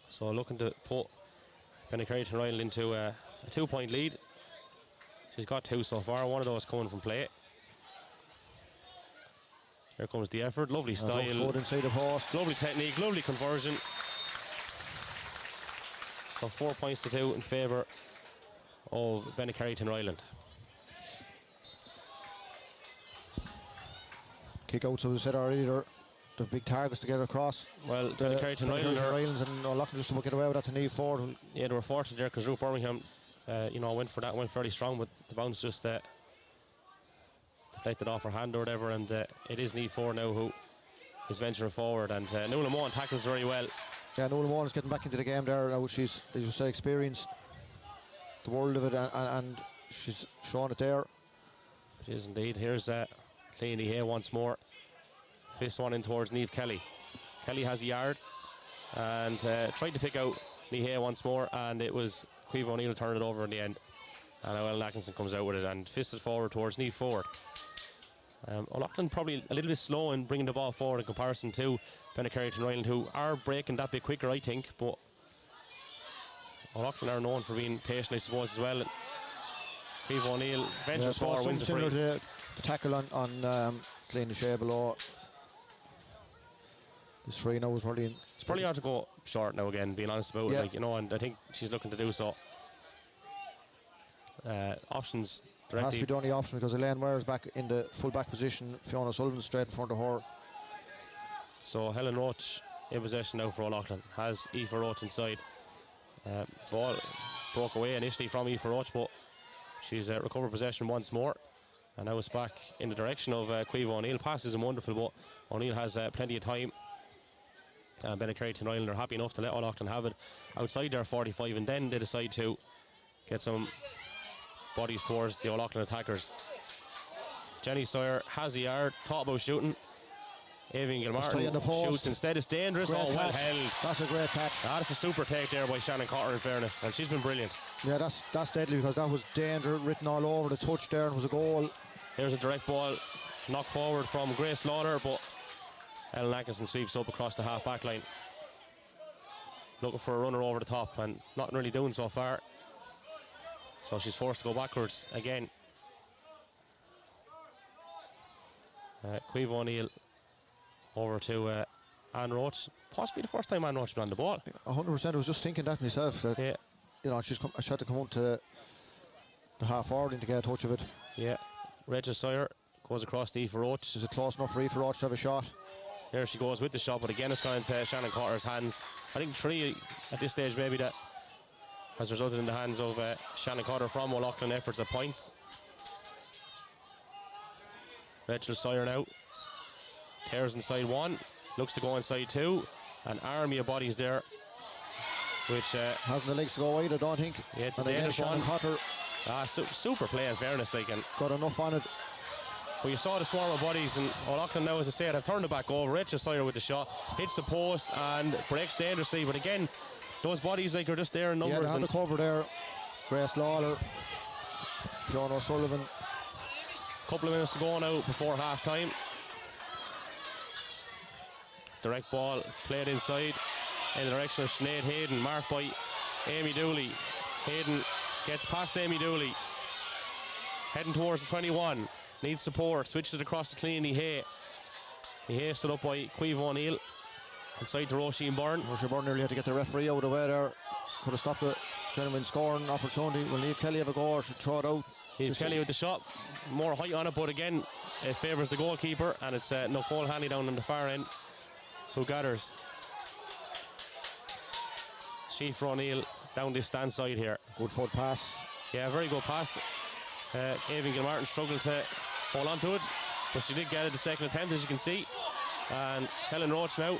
So looking to put Benny Ryland into a 2-point lead. She's got 2 so far, one of those coming from play. Here comes the effort, lovely style. Inside the post. Lovely technique, lovely conversion. So 4 points to 2 in favour of Benny Ryland. Kick out, so we said already, the big targets to get across. Well, Benny Rylands and O'Loughlin just to get away with that to knee forward. Yeah, they were fortunate there because Ruth Birmingham, went for that, went fairly strong, but the bounce just deflected off her hand or whatever, and it is knee 4 now who is venturing forward, and Nuala Moan tackles very well. Yeah, Nuala Moan is getting back into the game there now. She's, as you say, experienced the world of it, and she's showing it there. It is indeed. Here's Cleany here once more. Fist one in towards Niamh Kelly. Kelly has a yard and tried to pick out Niamh once more, and it was Caoimhe O'Neill turned it over in the end, and Ellen Atkinson comes out with it and fisted forward towards Niamh forward. O'Loughlin probably a little bit slow in bringing the ball forward in comparison to Bennecarry and Ryland, who are breaking that bit quicker, I think, but O'Loughlin are known for being patient, I suppose, as well. Caoimhe O'Neill ventures forward, wins the free. Similar to tackle on Clean the Shea below. This free now is probably in. It's probably hard to go short now again, being honest about it, and I think she's looking to do so. Options directly. It has to be the only option because Elaine Ware is back in the full back position. Fiona Sullivan straight in front of her. So Helen Roach in possession now for O'Loughlin. Has Aoife Roach inside. Ball broke away initially from Aoife Roach, but she's recovered possession once more. And now it's back in the direction of Caoimhe O'Neill. Pass isn't wonderful, but O'Neill has plenty of time. And Bennekerry to Ireland are happy enough to let O'Loughlin have it outside their 45, and then they decide to get some bodies towards the O'Loughlin attackers. Jenny Sawyer has the yard, thought about shooting. Avian Gilmartin shoots instead. It's dangerous. Great well catch. held. That's a great catch. That's a super take there by Shannon Cotter, in fairness, and she's been brilliant. Yeah, that's deadly, because that was danger written all over the touch there, and it was a goal. Here's a direct ball knocked forward from Grace Lauder, but Ellen Atkinson sweeps up across the half-back line. Looking for a runner over the top, and not really doing so far. So she's forced to go backwards again. Caoimhe O'Neill over to Anne Roach. Possibly the first time Anne Roach has been on the ball. 100%. I was just thinking that myself. That, Yeah, you know, she had to come out to the half forward to get a touch of it. yeah. Rachel Sawyer goes across to Aoife Roach. Is it close enough for Aoife Roach to have a shot? There she goes with the shot, but again it's gone into Shannon Cotter's hands. I think 3 at this stage maybe that has resulted in the hands of Shannon Cotter from O'Loughlin efforts at points. Rachel Sawyer now tears inside 1, looks to go inside 2, an army of bodies there, which Hasn't the legs to go wide, I don't think. yeah, it's a And again, dangerous Shannon one. Cotter Super play in fairness, like, and got enough on it. well, you saw the swarm of bodies, and O'Loughlin now, as I said, have turned it back over. Rachel Sawyer with the shot, hits the post and breaks dangerously, but again, those bodies like are just there in Yeah, numbers. they have And the cover there. Grace Lawler, Fiona O'Sullivan. couple of minutes to go now before half time. Direct ball played inside in the direction of Sinead Hayden, marked by Amy Dooley. Hayden gets past Amy Dooley, heading towards the 21, needs support, switches it across to Clean Hay. Hay stood up by Caoimhe O'Neill, inside to Roisin Byrne. Roisin Byrne nearly had to get the referee out of the way there. Could have stopped the genuine scoring opportunity. Will Niamh Kelly have a go, or should throw it out? Niamh Kelly with the shot, more height on it, but again it favours the goalkeeper, and it's Nicole Hanley down on the far end who gathers. Sheaffer O'Neill down this stand side here. Good foot pass. Yeah, very good pass. Avian Gilmartin struggled to hold on to it, but she did get it the second attempt, as you can see. And Helen Roach now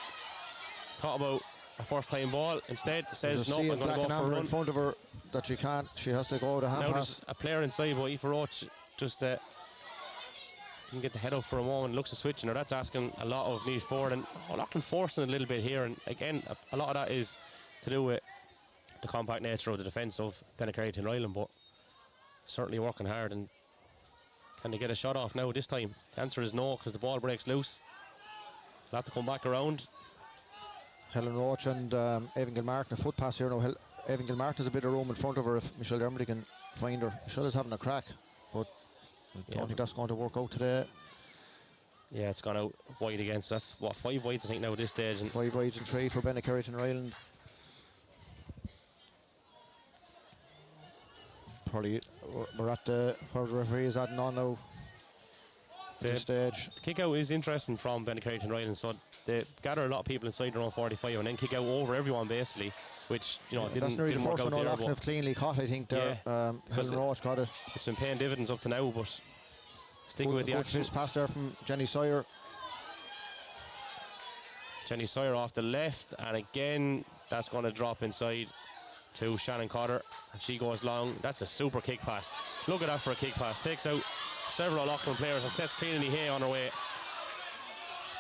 thought about a first time ball. Instead says, no, I'm going to go for a run. In front of her that she can't. She has to go to hand Now pass. there's a player inside, but Aoife Roach just didn't get the head up for a moment. Looks to switching her. That's asking a lot of Niamh Ford, and O'Loughlin forcing it a little bit here. And again, a lot of that is to do with the compact nature of the defence of Bennekerry Tinryland, but certainly working hard. And can they get a shot off now this time? The answer is no, because the ball breaks loose. They'll have to come back around. Helen Roach and Evan Gilmartin, a foot pass here now. Evan Gilmartin has a bit of room in front of her if Michelle Dermody can find her. Michelle is having a crack, but I don't think that's going to work out today. Yeah, it's gone out wide again, so that's what, 5 wides I think now at this stage. And 5 wides and 3 for Bennekerry Tinryland. Probably we're at where the referee is adding on now at this stage. The kick out is interesting from Bennekerry Tinryland, so they gather a lot of people inside their own 45 and then kick out over everyone basically, which That's didn't nearly the work first out one there. O'Loughlin have cleanly caught, I think there. Helen Roach got it. It's been paying dividends up to now, but sticking with the good action. fist pass there from Jenny Sawyer. Jenny Sawyer off the left, and again that's going to drop inside to Shannon Cotter, and she goes long. That's a super kick pass. Look at that for a kick pass. Takes out several O'Loughlin players and sets Trinity Hay on her way.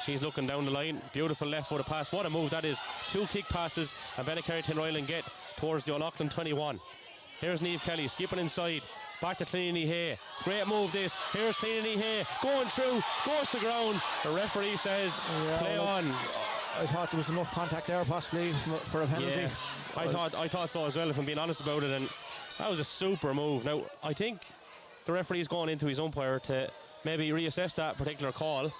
She's looking down the line. Beautiful left footed pass. What a move that is. 2 kick passes, and Bennekerry Tinryland get towards the O'Loughlin 21. Here's Niamh Kelly skipping inside. Back to Trinity Hay. Great move this. Here's Trinity Hay going through, goes to ground. The referee says play on. I thought there was enough contact there possibly for a penalty. Yeah, I thought so as well, if I'm being honest about it, and that was a super move. Now I think the referee's going into his umpire to maybe reassess that particular call.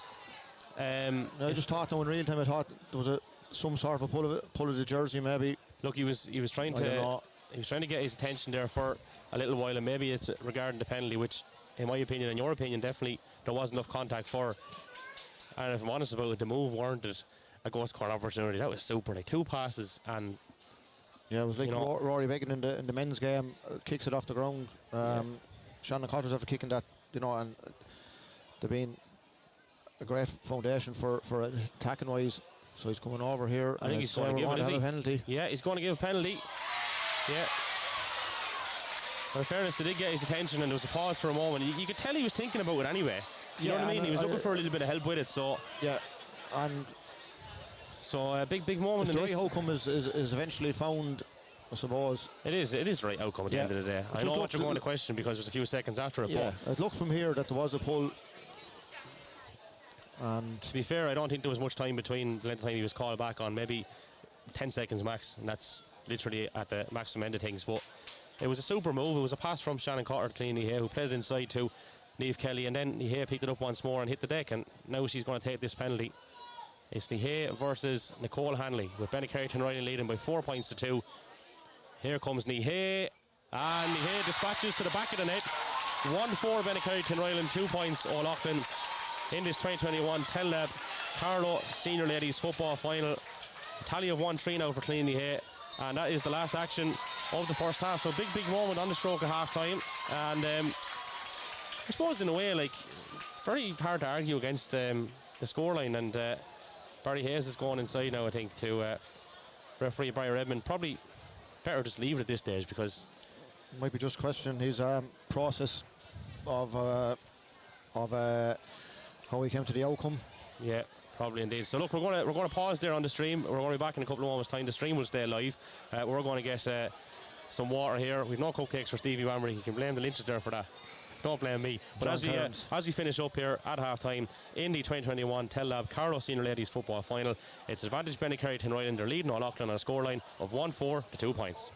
I just thought now in real time, I thought there was some sort of a pull of the jersey maybe. Look, he was trying to get his attention there for a little while, and maybe it's regarding the penalty, which in my opinion and your opinion definitely there was enough contact for. And if I'm honest about it, the move warranted a ghost court opportunity. That was super, like 2 passes, and yeah, it was like Rory Began in the men's game, kicks it off the ground. Shannon Cotter's after kicking that, and they've been a great foundation for attacking wise. So he's coming over here. I think he's going to give it, a penalty. Yeah, he's going to give a penalty. Yeah. But in fairness, they did get his attention, and there was a pause for a moment. You could tell he was thinking about it anyway. You know what I mean? He was looking for a little bit of help with it. So yeah, and so a big moment. If the right outcome is eventually found, I suppose. It is the right outcome at the end of the day. I know what you're going to question because there's a few seconds after it. Yeah, it looked from here that there was a pull. And to be fair, I don't think there was much time between the length of time he was called back on, maybe 10 seconds max, and that's literally at the maximum end of things. But it was a super move. It was a pass from Shannon Cotter to Clean Nihe, who played it inside to Niamh Kelly, and then Nihe picked it up once more and hit the deck, and now she's going to take this penalty. It's Nihe versus Nicole Hanley, with Bennekerry Tinryland leading by 4 points to 2. Here comes Nihe, and Nihe dispatches to the back of the net. 1-4 Bennekerry Tinryland, 2 points O'Loughlin in this 2021 Tell Carlow Senior Ladies Football Final. A tally of 1-3 now for Clean Nihe, and that is the last action of the first half. So big moment on the stroke of half time, and I suppose in a way, like, very hard to argue against the scoreline, and Barry Hayes is going inside now, I think, to referee Brian Redmond. Probably better just leave it at this stage, because might be just questioning his process of how he came to the outcome. Yeah, probably indeed. So look, we're going to pause there on the stream. We're going to be back in a couple of moments' time. The stream will stay live. We're going to get some water here. We've no cupcakes for Stevie Bambury. You can blame the Lynches there for that. Don't blame me. But as we finish up here at half time in the 2021 Tell Carlow Senior Ladies Football Final, it's advantage Bennekerry Tinryland. They're leading O'Loughlin on a scoreline of 1-4 to 2 points.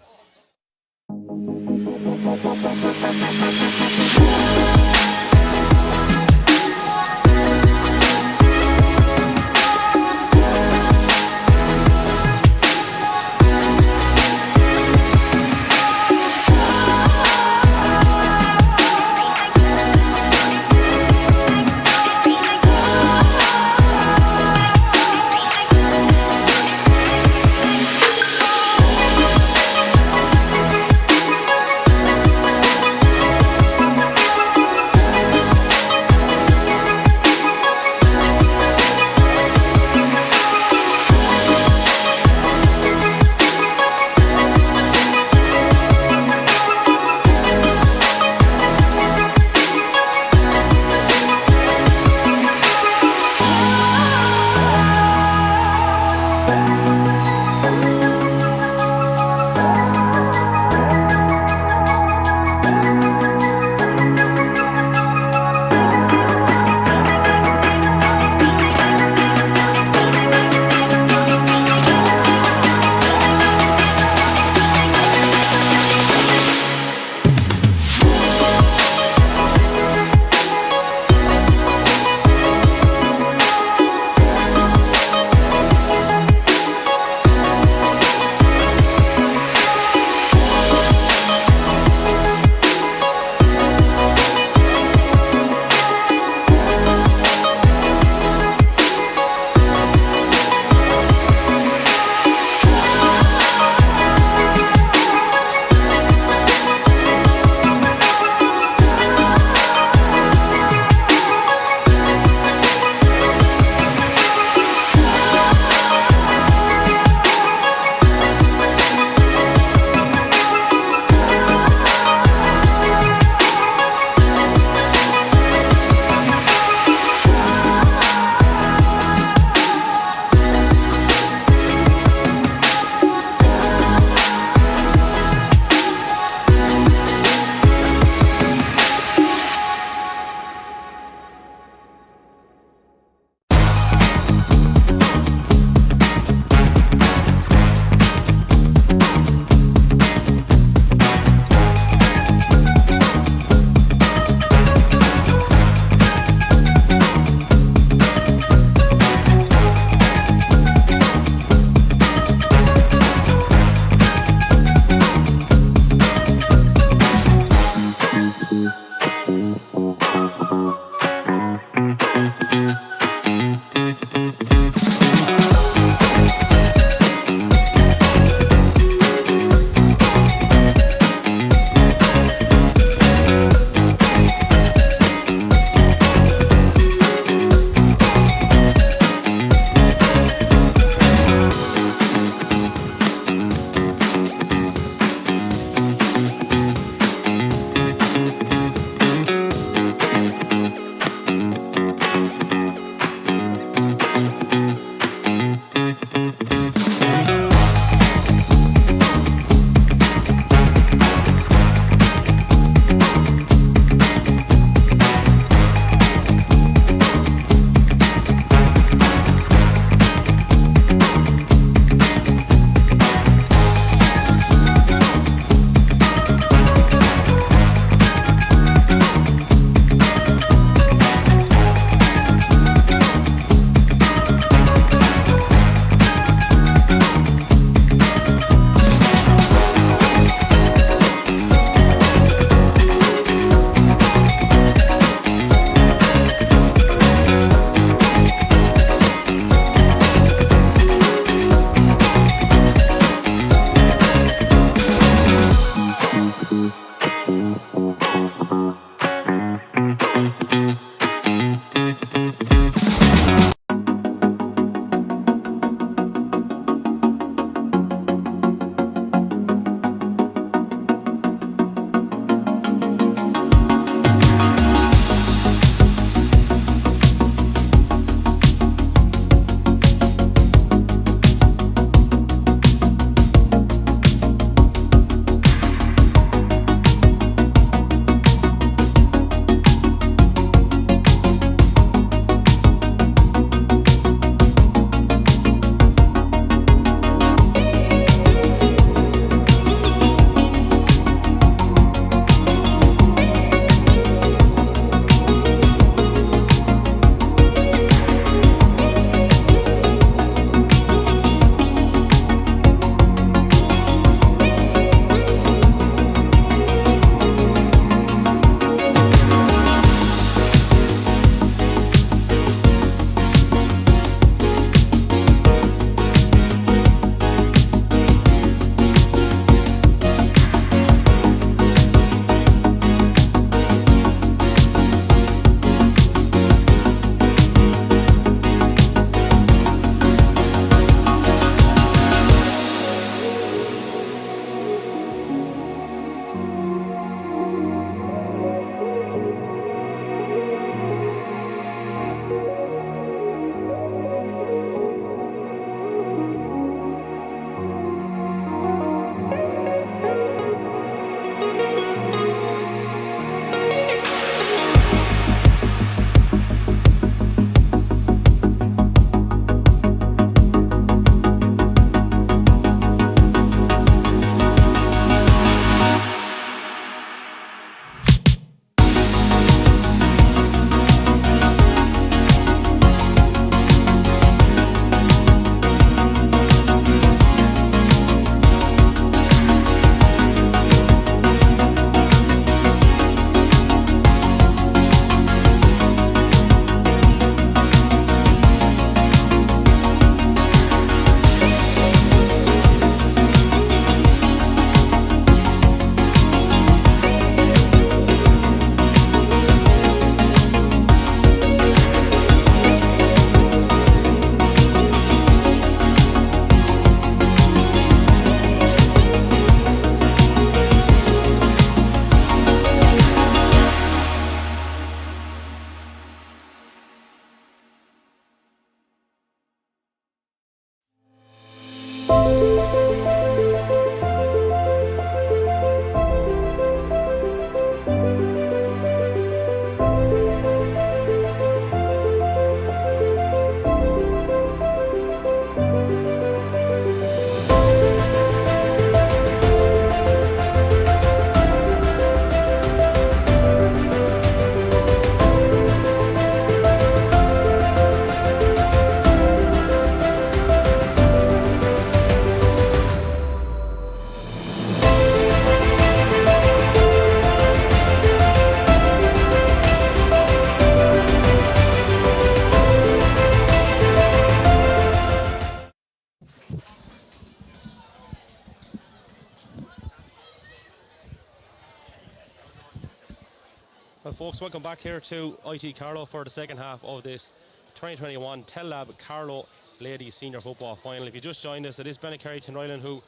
Well, folks, welcome back here to IT Carlow for the second half of this 2021 Tellab Carlow Ladies Senior Football Final. If you just joined us, it is Bennekerry Tinryland who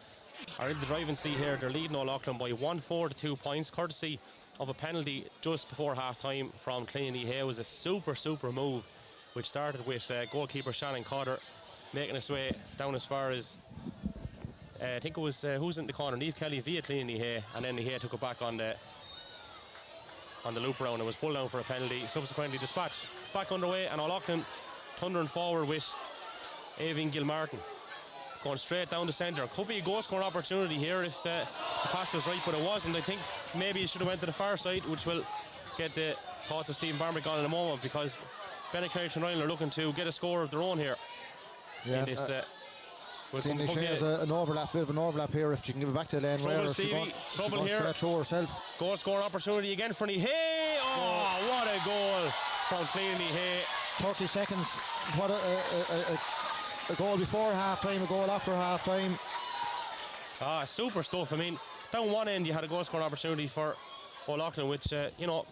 are in the driving seat here. They're leading O'Loughlin by 1-4 to 2 points, courtesy of a penalty just before half-time from Cleany Hay. It was a super move, which started with goalkeeper Shannon Cotter making his way down as far as I think it was who's in the corner, Niamh Kelly via Cleany Hay, and then Hay took it back on the loop round and was pulled down for a penalty, subsequently dispatched back underway, and O'Loughlin thundering forward with Aoibhinn Gilmartin going straight down the centre. Could be a goal scoring opportunity here if the pass was right, but it wasn't. I think maybe it should have went to the far side, which will get the thoughts of Stephen Barmick on in a moment, because Bennekerry Tinryland are looking to get a score of their own here. Yeah, in this, has bit of an overlap here. If you can give it back to Elaine Trouble, Stevie. Trouble here. Herself. Goal scoring opportunity again for Hay. Oh, what a goal from Cleany Hay. 30 seconds. What a goal before half-time, a goal after half-time. Super stuff. I mean, down one end you had a goal scoring opportunity for O'Loughlin, which, you know,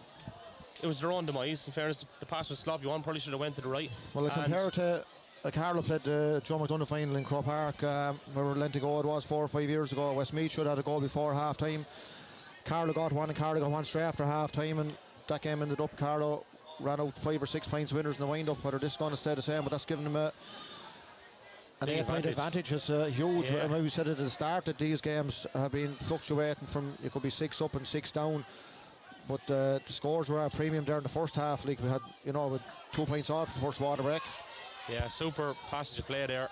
it was their own demise. In fairness, the pass was sloppy. One probably should have went to the right. Well, compared to Carlow played the Joe McDonough final in Croke Park, where length ago it was 4 or 5 years ago. Westmeath should have had a goal before half-time. Carlow got one, and Carlow got one straight after half-time, and that game ended up Carlow ran out 5 or 6 points winners in the wind-up. Whether this is going to stay the same, but that's given them an 8-point advantage. Is huge. Yeah. We said it at the start that these games have been fluctuating from, it could be 6 up and 6 down, but the scores were at premium there in the first half. Like we had, you know, with 2 points off the first water break. Yeah, super passage of play there.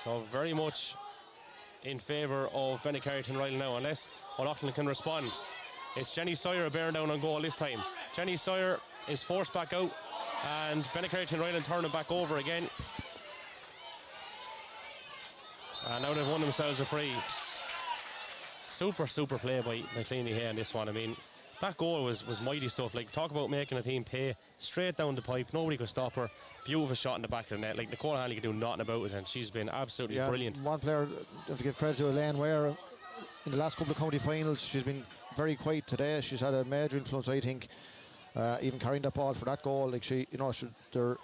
So very much in favour of Bennekerry Tinryland now, unless O'Loughlin can respond. It's Jenny Sawyer bearing down on goal this time. Jenny Sawyer is forced back out, and Bennekerry Tinryland turning back over again. And now they've won themselves a free. Super play by Cleany Hay on this one. I mean, that goal was mighty stuff. Like, talk about making a team pay. Straight down the pipe, nobody could stop her. Beautiful shot in the back of the net. Like, Nicole Hanley could do nothing about it, and she's been absolutely brilliant. One player, if you give credit to Elaine Ware, in the last couple of county finals, she's been very quiet today. She's had a major influence, I think, even carrying that ball for that goal. Like, she, you know, they're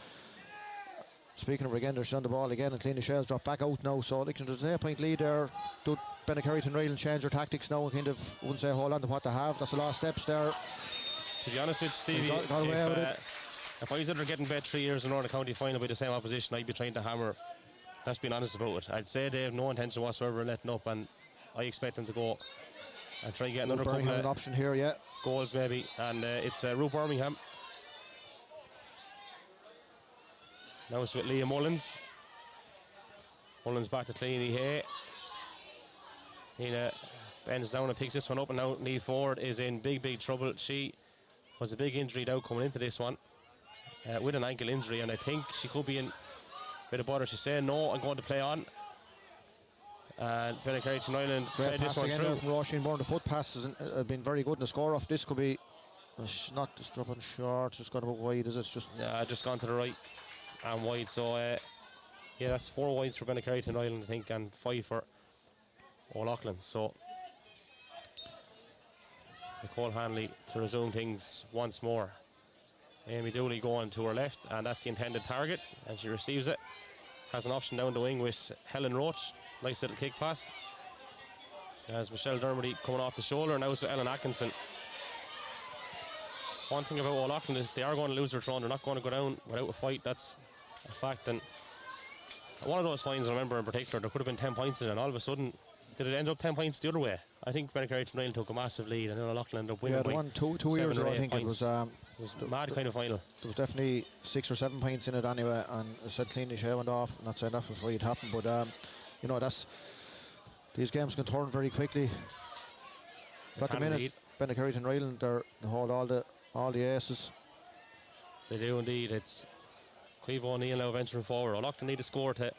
speaking of her again, they're on the ball again, and Cleany Shell's dropped back out now. So, like, there's an 8-point lead there. Do Bennekerry Tinryland change their tactics now and kind of, wouldn't say hold on to what they have? That's a lot of steps there. To be honest with you, Stevie, if I was ever getting bet 3 years in Northern County final by the same opposition, I'd be trying to hammer. That's being honest about it. I'd say they have no intention whatsoever of letting up, and I expect them to go and try and get another couple of option here, yeah. Goals maybe, and it's Ruth Birmingham. Now it's with Leah Mullins. Mullins back to Cleany Hay. Nina bends down and picks this one up, and now Niamh Ford is in big trouble. She was a big injury now coming into this one with an ankle injury, and I think she could be in a bit of bother. She's saying, no, I'm going to play on. And Bennekerry Tinryland played this one through. From Roisin Byrne. The foot passes have been very good in the score off. This could be not just dropping short, just gone a bit wide, is it? It's just just gone to the right and wide. So yeah, that's 4 wides for Bennekerry Tinryland, I think, and 5 for O'Loughlin. So Nicole Hanley to resume things once more. Amy Dooley going to her left, and that's the intended target, and she receives it. Has an option down the wing with Helen Roach. Nice little kick pass. As Michelle Dermody coming off the shoulder, and now it's with Ellen Atkinson. One thing about O'Loughlin is if they are going to lose their throne, they're not going to go down without a fight. That's a fact. And one of those finds I remember in particular, there could have been 10 points in it, and all of a sudden, did it end up 10 points the other way? I think Bennekerry Tinryland took a massive lead, and then O'Loughlin ended up winning by 2 years ago, I think points. It was a mad kind of final. There was definitely 6 or 7 points in it anyway, and as I said, Cleany Shell went off. I'm not saying that was why it happened, but you know, these games can turn very quickly. But at the minute, Bennekerry Tinryland, they hold all the aces. They do indeed. It's Caoimhe O'Neill now venturing forward. O'Loughlin need a score to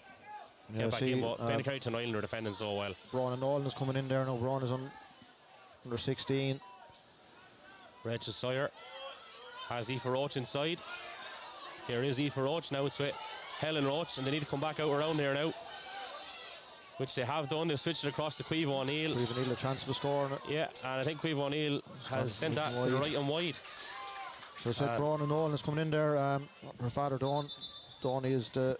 get back in, but Bennekerry Tinryland are defending so well. Bronagh Nolan is coming in there now. Bronagh is under 16. Rachel Sawyer has Aoife Roach inside. Here is Aoife Roach. Now it's with Helen Roach, and they need to come back out around here now. which they have done. They've switched it across to Queeve O'Neill. Queeve O'Neill a chance for scoring. Yeah, and I think Queeve O'Neill has sent that to the right and wide. So I said Bron and Nolan is coming in there. Her father Dawn is I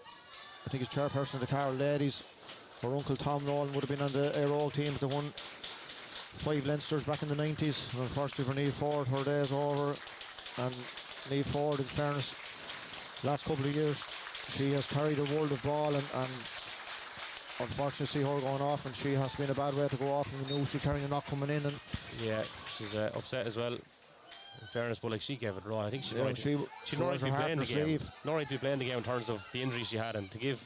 think he's chairperson of the Carlow ladies. Her uncle Tom Nolan would have been on the Aero teams that won 5 Leinsters back in the 90s. And unfortunately for Niamh Ford, her day is over. And Niamh Ford, in fairness, last couple of years, she has carried a world of ball, and unfortunately see her going off, and she has been a bad way to go off, and we knew she's carrying a knock coming in. And yeah, she's upset as well. In fairness, but like she gave it a run. I think she not right to be playing the game. Not right to be playing the game in terms of the injury she had, and to give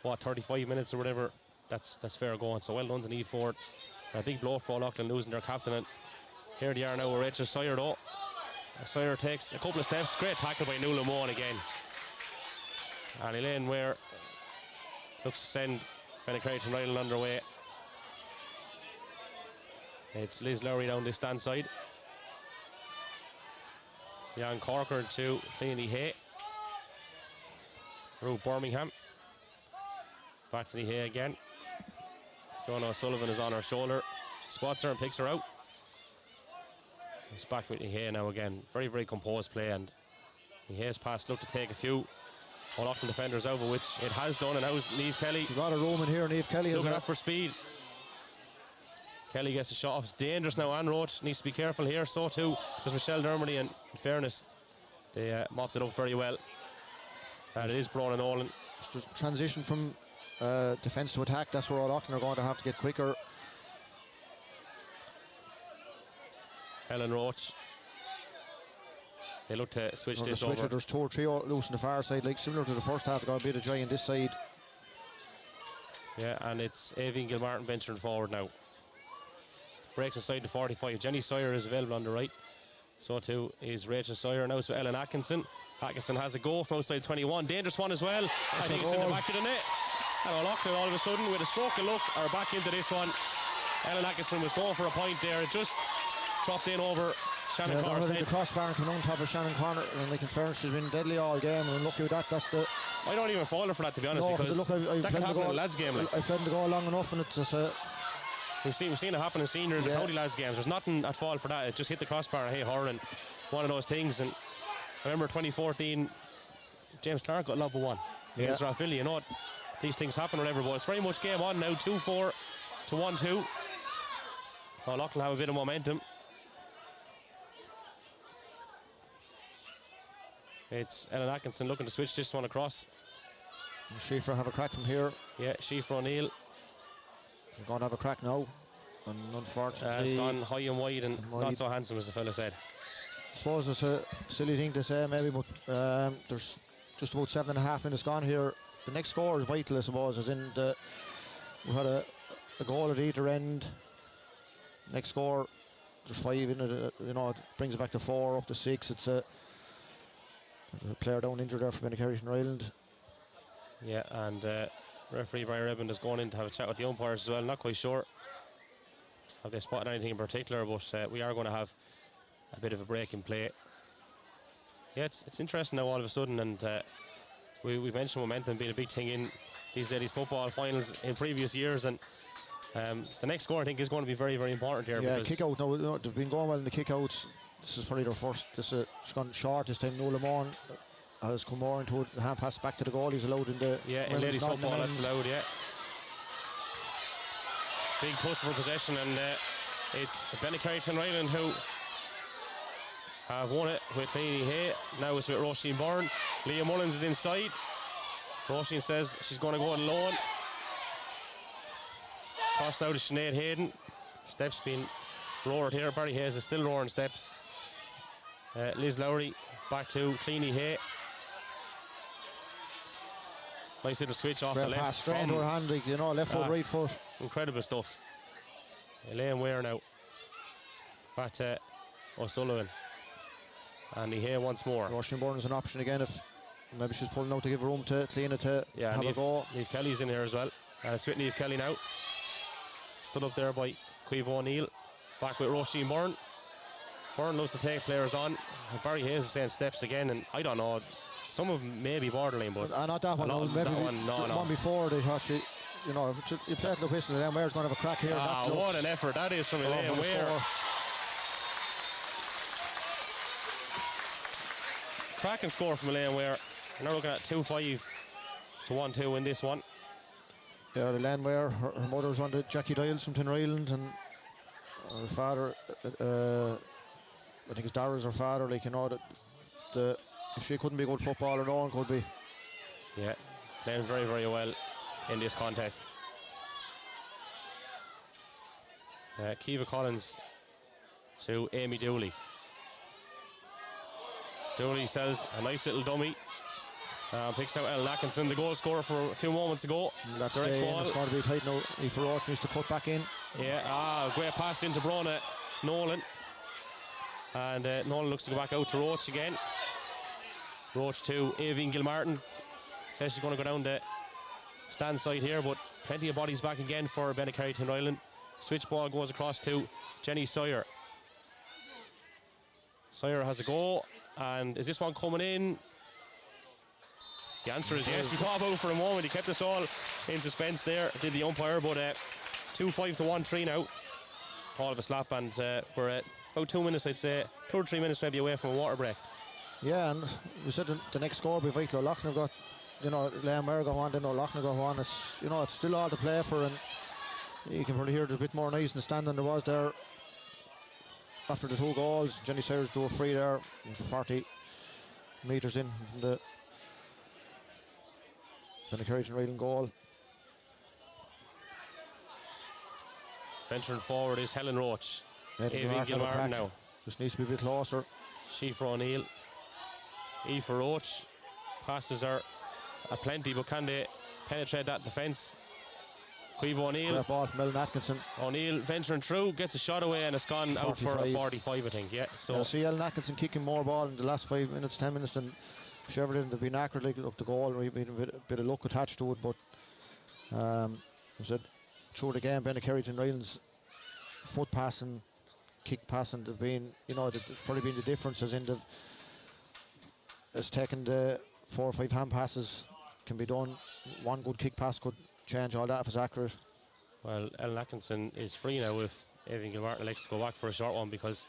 35 minutes or whatever, that's fair going. So well done to Niamh Ford. A big blow for O'Loughlin losing their captain. And here they are now with Rachel Sawyer though. Sawyer takes a couple of steps. Great tackle by Nuala Moan again. And Elaine Ware looks to send Bennekerry to Niall underway. It's Liz Lowry down this stand side. Jan Corker to Cleany Hay. Through Birmingham. Back to the Hay again. Fiona O'Sullivan is on her shoulder. Spots her and picks her out. It's back with Hay now again. Very, very composed play, and Hay's pass looked to take a few O'Loughlin defenders over, which it has done, and now is Niamh Kelly. She's got a room in here. Niamh Kelly has looking up for speed. Kelly gets a shot off. It's dangerous now. Anne Roach needs to be careful here. So too does Michelle Dermody, and in fairness, they mopped it up very well. And it is Bron and Nolan. Transition from defence to attack. That's where O'Loughlin are going to have to get quicker. Ellen Roach. They look to switch this over. There's 2 or 3 loose on the far side, like similar to the first half. They're going to be the giant this side. Yeah, and it's Avian Gilmartin venturing forward now. Breaks inside the 45. Jenny Sawyer is available on the right. So too is Rachel Sawyer. Now it's for Ellen Atkinson. Atkinson has a goal from outside 21. Dangerous one as well. I think it's in the back of the net. And O'Loughlin all of a sudden, with a stroke of luck, are back into this one. Ellen Atkinson was going for a point there. It just dropped in over Shannon Connor's head. The crossbar and coming on top of Shannon Connor, and like in fairness, she's been deadly all game, and lucky with that. That's the. I don't even fault her for that, to be honest, because look, that can happen in a lads game. I've played the goal long enough, and it's just a. We've seen it happen in senior and the county lads games. There's nothing at fault for that. It just hit the crossbar and hey her, and one of those things. And I remember 2014, James Clark got love of one against Rathvilly. You know what? These things happen or whatever, but it's very much game on now. 2-4 to 1-2. O'Loughlin have a bit of momentum. It's Ellen Atkinson looking to switch this one across. Schieffer have a crack from here. Yeah, Schieffer O'Neill. She's going to have a crack now, and unfortunately it's gone high and wide and not so handsome, as the fella said. I suppose it's a silly thing to say maybe, but there's just about 7.5 minutes gone here. The next score is vital, I suppose, as in we've had a goal at either end. Next score, there's 5 in it, it brings it back to 4, up to 6. It's a player down injured there for Bennekerry and Ireland. Yeah, and referee Brian Redmond is going in to have a chat with the umpires as well. Not quite sure have they spotted anything in particular, but we are going to have a bit of a break in play. Yeah, it's interesting now all of a sudden, and we mentioned momentum being a big thing in these ladies football finals in previous years, and the next score I think is going to be very, very important here. Yeah, kick out. No, they've been going well in the kick outs. This is probably their first. It's gone short this time. Nuala Moan has come more into it. The hand pass back to the goal. He's allowed in the. Yeah, in ladies football that's allowed. Yeah. Big push for possession, and it's Bennekerry and Ireland who have won it with Cleany Hay. Now it's with Roisin Byrne. Leah Mullins is inside. Roisin says she's going to go on loan. Cross now to Sinead Hayden. Steps being roared here. Barry Hayes is still roaring steps. Liz Lowry back to Cleany Hay. Nice little switch off the left. Pass straight into her hand, like, left foot, right foot. Incredible stuff. Elaine Ware now. Back to O'Sullivan. And Hay once more. Roisin Byrne is an option again if maybe she's pulling out to give room to Cleana to have a go. Niamh Kelly's in here as well. It's with Niamh Kelly now. Stood up there by Queeve O'Neill. Back with Roisin Byrne. Byrne loves to take players on. Barry Hayes is saying steps again, and I don't know. Some of them may be borderline, but not that one. Maybe that one, no. One before they thought you know, you play it to the whistle, and then Ware's going to have a crack here. What an effort that is from Elaine Ware. Cracking score from Elaine Ware. We're now looking at 2-5 to 1-2 in this one. Yeah, Elaine Ware, her mother was one of Jackie Dials from Tinryland, and her father, I think it's Dara's her father, like, you know, that if she couldn't be a good footballer, no one could be. Yeah, playing very, very well in this contest. Kiva Collins to Amy Dooley. Dooley sells a nice little dummy. Picks out Ellen Atkinson, the goal scorer for a few moments ago. That's the aim. It's going to be tight now. Aoife Roach needs to cut back in. Yeah, great pass into Brona Nolan. And Nolan looks to go back out to Roach again. Roach to Avine Gilmartin. Says she's going to go down the stand side here, but plenty of bodies back again for Bennekerry Tinryland. Switch ball goes across to Jenny Sawyer. Sawyer has a go, and is this one coming in? The answer is yes. He thought about it for a moment. He kept us all in suspense there, did the umpire, but 2-5 to 1-3 now. All of a slap, and we're at about 2 minutes, I'd say, 2 or 3 minutes maybe away from a water break. Yeah, and we said the next score will be vital. Loughlin have got, you know, Liam Mayer got one, then Loughlin got one. It's, you know, it's still all to play for, and you can probably hear there's a bit more noise in the stand than there was there after the 2 goals. Jenny Sayers drew a free there, 40 metres in from the Bennekerry Tinryland goal. Venturing forward is Helen Roach. Avine Gilmartin now. Just needs to be a bit closer. Sheafra O'Neill. Aoife Roach passes her a plenty, but can they penetrate that defence? Quiva O'Neill. Great ball from Ellen Atkinson. O'Neill venturing through, gets a shot away, and it's gone 45. Out for a 45, I think. Yeah. So see Ellen Atkinson kicking more ball in the last 5 minutes, 10 minutes than she ever did. They've been accurate, like, up the goal, been a bit of luck attached to it, but I said through the game, Bennekerry Tinryland's foot passing, kick passing, they've been, you know, there's probably been the differences in the. It's taken the 4 or 5 hand passes can be done. One good kick pass could change all that if it's accurate. Well, Ellen Atkinson is free now if Avine Gilmartin elects to go back for a short one, because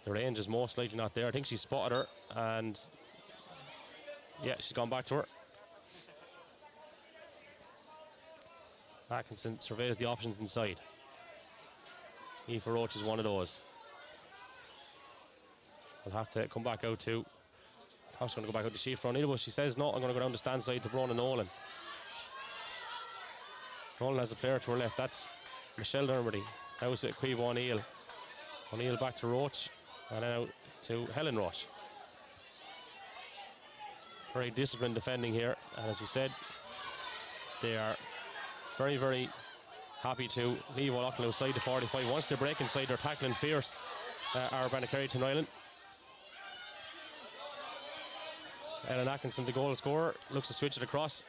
the range is most likely not there. I think she spotted her, and yeah, she's gone back to her. Atkinson surveys the options inside. Aoife Roach is one of those. I'll have to come back out to. I was going to go back out to Sheafra O'Neill, but she says no, I'm going to go down the stand side to Brona Nolan. Nolan has a player to her left, that's Michelle Dermody. Now it's Quiva O'Neill. O'Neill back to Roach, and then out to Helen Roach. Very disciplined defending here, and as we said, they are very, very happy to leave O'Loughlin outside the 45. Once they break inside, they're tackling fierce, our Bennekerry Tinryland. Ellen Atkinson, the goal scorer, looks to switch it across.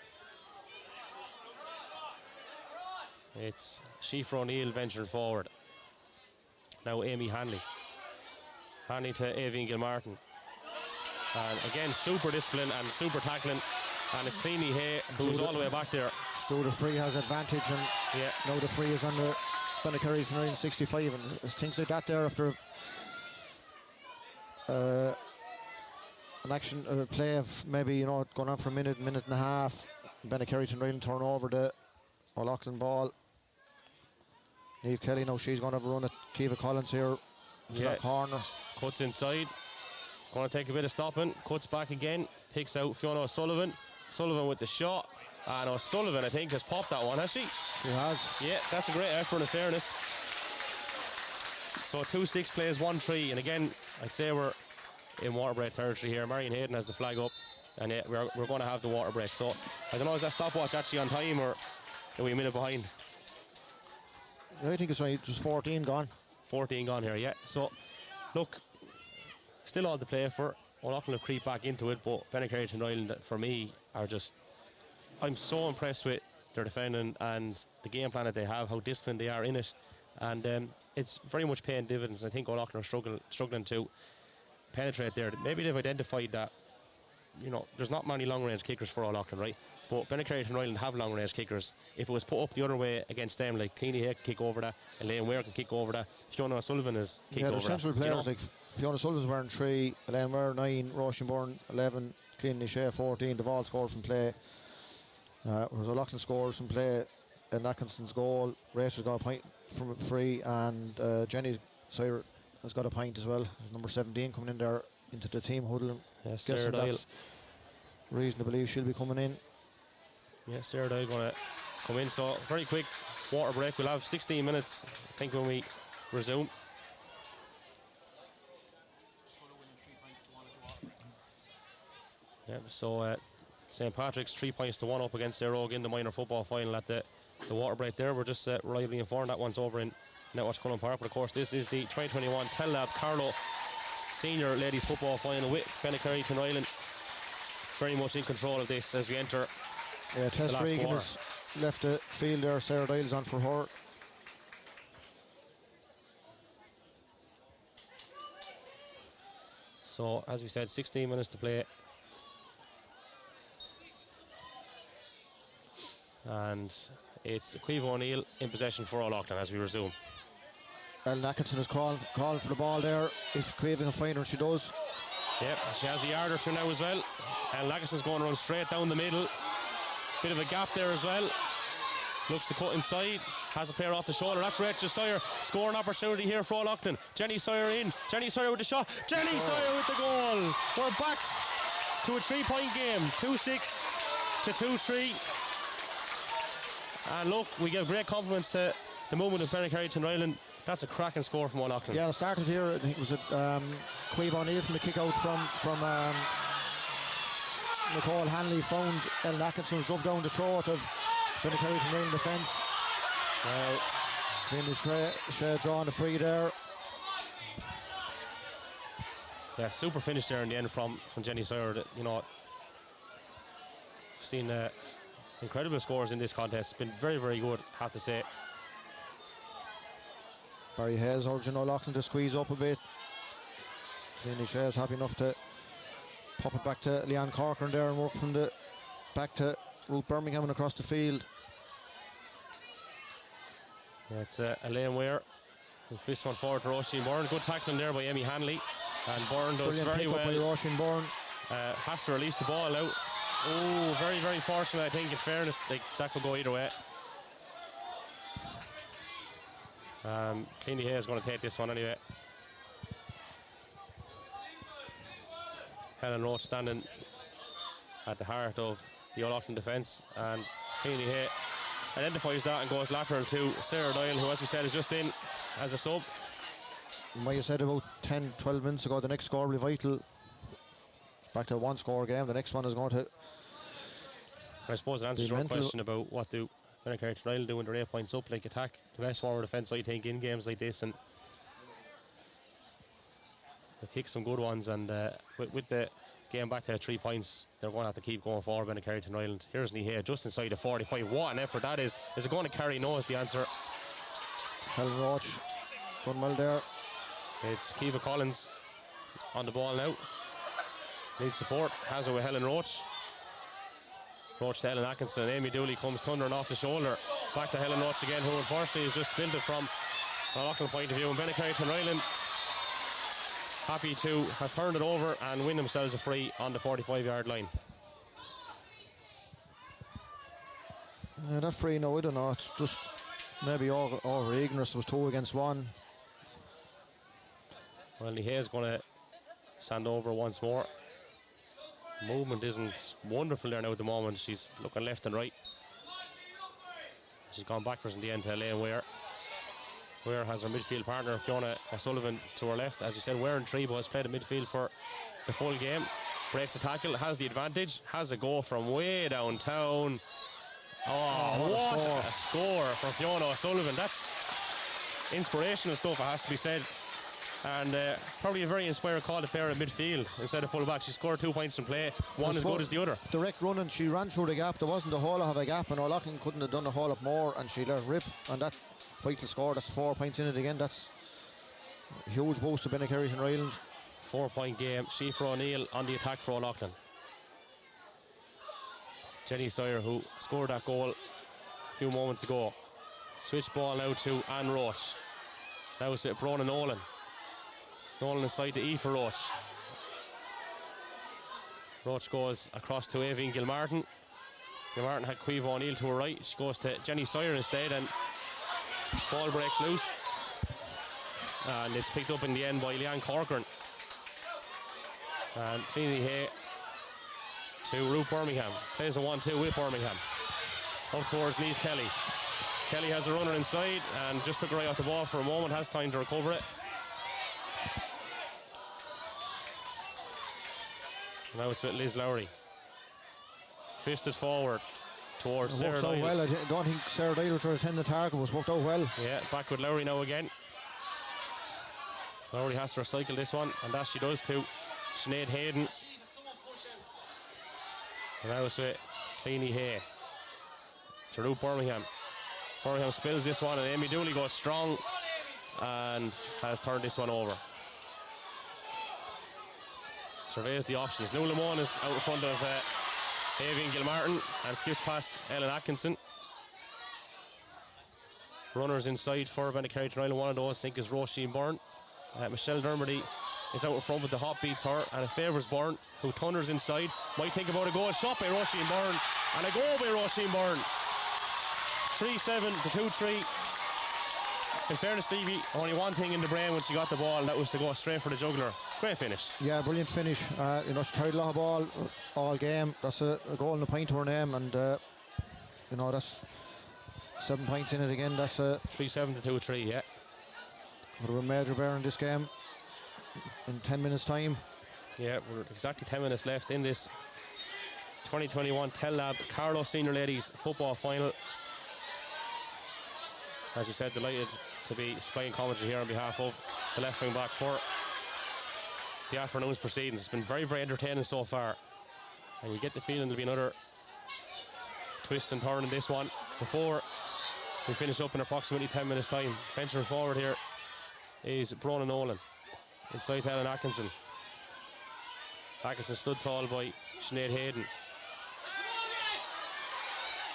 It's Sheafra O'Neill venturing forward. Now Amy Hanley. Hanley to Avine Gilmartin. And again, super discipline and super tackling. And it's Cleany Hay, who's all the way back there. Stu the free has advantage, and yeah, now the free is on the Bennekerry Tinryland 65, and there's things like that there after an action play of maybe, you know, going on for a minute and a half. Bennekerry Tinryland turn over the O'Loughlin ball. Niamh Kelly, now she's going to have a run at Kiva Collins here to that corner. Cuts inside, going to take a bit of stopping, cuts back again, picks out Fiona O'Sullivan. Sullivan with the shot, and O'Sullivan, I think, has popped that one, has she? She has. Yeah, that's a great effort in fairness. So 2-6 plays 1-3, and again, I'd say we're in water break territory here. Marion Hayden has the flag up, and yeah, we're going to have the water break. So I don't know, is that stopwatch actually on time, or are we a minute behind? I think it's right, just 14 gone. 14 gone here, yeah. So look, still all to play for. O'Loughlin will creep back into it, but Bennekerry Tinryland, for me, are just, I'm so impressed with their defending and the game plan that they have, how disciplined they are in it, and it's very much paying dividends. I think O'Loughlin are struggling to penetrate there. Maybe they've identified that, you know, there's not many long-range kickers for O'Loughlin, right? But Bennecarry and Ireland have long range kickers. If it was put up the other way against them, like Cleany Hay can kick over that, Elaine Ware can kick over that, Fiona O'Sullivan is kicked over that. Yeah, central players like Fiona Sullivan's wearing 3, Elaine Ware 9, Roisin Byrne 11, Cleany Hay 14. They've all scored from play. Whereas O'Loughlin scores from play. Atkinson's goal. Rachel's got a point from free, and Jenny Sire has got a point as well. Number 17 coming in there into the team huddle. Yes, Sarah Doyle. That's reason to believe she'll be coming in. Yeah, Sarah Doyle going to come in. So very quick water break. We'll have 16 minutes, I think, when we resume. Yeah, so St. Patrick's 3 points to 1 up against Éire Óg in the minor football final at the water break there. We're just reliably informed that one's over in Netwatch Cullen Park. But of course, this is the 2021 Tellab Carlow Senior Ladies Football Final with Bennecarry and Ireland very much in control of this as we enter Tess Regan has left the field there. Sarah Doyle's on for her. So, as we said, 16 minutes to play. And it's Caoimhe O'Neill in possession for O'Loughlin as we resume. Ellen Atkinson is calling for the ball there. If Caoimhe can find her, she does. Yep, she has a yard or two now as well. Ellen Atkinson's going to run straight down the middle. Bit of a gap there as well. Looks to cut inside. Has a player off the shoulder. That's Rachel Sawyer. Scoring opportunity here for O'Loughlin. Jenny Sawyer in. Jenny Sawyer with the shot. Jenny Sawyer with the goal. We're back to a 3-point game. 2-6 to 2-3. And look, we give great compliments to the movement of Bennecarry and Ireland. That's a cracking score from O'Loughlin. Yeah, it started here. I think it was Caoimhe O'Neill from the kick out from Nicole Hanley. Found Ellen Atkinson, drove down the throat of Bennecarry and Ireland defence. Then Shea drawing the free there. Yeah, super finish there in the end from Jenny Sawyer. You know, I've seen incredible scores in this contest. It's been very, very good, I have to say. Barry Hayes urging O'Loughlin to squeeze up a bit. Cleany Shea's happy enough to pop it back to Leanne Corcoran there and work from the back to Ruth Birmingham and across the field. Yeah, it's Elaine Ware. This one forward to Roisin Byrne. Good tackling there by Emmy Hanley. And Byrne does Brilliant very pick up by well. Roisin Byrne. Has to release the ball out. Oh, very, very fortunate, I think, in fairness. That could go either way. Cleany Hay is going to take this one anyway. Helen Roach standing at the heart of the O'Loughlin defence, and Cleany Hay identifies that and goes lateral to Sarah Doyle, who, as we said, is just in as a sub. You might have said about 10-12 minutes ago the next score will be vital. Back to a one-score game. The next one is going to... I suppose it answers your question about what do Bennecarry and Ireland do when they're 8 points up, like attack the best forward defence, I think, in games like this, and they kick some good ones, and with the game back to 3 points, they're going to have to keep going forward, Bennecarry and Ireland. Here's Nihea just inside the 45. What an effort that is. Is it going to carry? No is the answer. Helen Roach done well there. It's Kiva Collins on the ball now. Needs support. Has it with Helen Roach. Roach to Ellen Atkinson, and Amy Dooley comes thundering off the shoulder. Back to Helen Roach again, who unfortunately has just spilled it from an O'Loughlin point of view. And Bennecarry and Ireland happy to have turned it over and win themselves a free on the 45-yard line. Yeah, that free, no, I don't know. It's just maybe over ignorance. It was 2 against 1. Well, Nihea is going to stand over once more. Movement isn't wonderful there now at the moment. She's looking left and right. She's gone backwards in the end to Elaine Ware. Ware has her midfield partner Fiona O'Sullivan to her left. As you said, Ware and Trebo has played the midfield for the full game. Breaks the tackle, has the advantage, has a go from way downtown. Oh, what a score from Fiona O'Sullivan. That's inspirational stuff, it has to be said. And probably a very inspiring call to player at midfield instead of full back. She scored 2 points in play, one as good as the other. Direct running, she ran through the gap. There wasn't a whole lot of a gap, and O'Loughlin couldn't have done a whole lot more, and she let rip on that vital score. That's 4 points in it again. That's a huge boost to Bennecarry and Ireland. 4 point game. Sheafra O'Neill on the attack for O'Loughlin. Jenny Sawyer, who scored that goal a few moments ago. Switch ball now to Anne Roach. Now it's Brona Nolan. Nolan inside to Aoife Roach. Roach goes across to Aoibhinn Gilmartin. Gilmartin had Caoimhe O'Neill to her right. She goes to Jenny Sawyer instead, and ball breaks loose. And it's picked up in the end by Leanne Corcoran. And Cleany Hay to Ruth Birmingham. Plays a 1-2 with Birmingham. Up towards Niamh Kelly. Kelly has a runner inside and just took her eye off the ball for a moment, has time to recover it. Now it's with Liz Lowry. Fisted forward towards Sarah Doyle. Well, I don't think Sarah Doyle to attend the target, was worked out well. Yeah, back with Lowry now again. Lowry has to recycle this one, and that she does too. Sinead Hayden. And now it's with Cleany Hay. To Ruth Birmingham. Birmingham spills this one, and Amy Dooley goes strong and has turned this one over. Surveys the options. Nuala Moan is out in front of Aoibhinn Gilmartin and skips past Ellen Atkinson. Runners inside for Bennekerry Ireland. One of those, I think, is Roisin Byrne. Michelle Dermody is out in front with the hot beats her, and it favours Byrne, who thunders inside. Might think about a goal shot by Roisin Byrne, and a goal by Roisin Byrne. 3-7 to 2-3. In fairness, Stevie, only one thing in the brain when she got the ball, and that was to go straight for the jugular. Great finish. Yeah, brilliant finish. You know, she carried a lot of ball all game. That's a goal and a point to her name, and you know, that's 7 points in it again. That's 3-7 to 2-3, yeah. Would have a major bear in this game in 10 minutes time. Yeah, we're exactly 10 minutes left in this 2021 Tellab Carlow Senior Ladies Football Final. As you said, delighted to be supplying commentary here on behalf of the left wing back for the afternoon's proceedings. It's been very, very entertaining so far, and you get the feeling there'll be another twist and turn in this one before we finish up in approximately 10 minutes time. Venturing forward here is Brona Nolan inside to Ellen Atkinson. Atkinson stood tall by Sinead Hayden.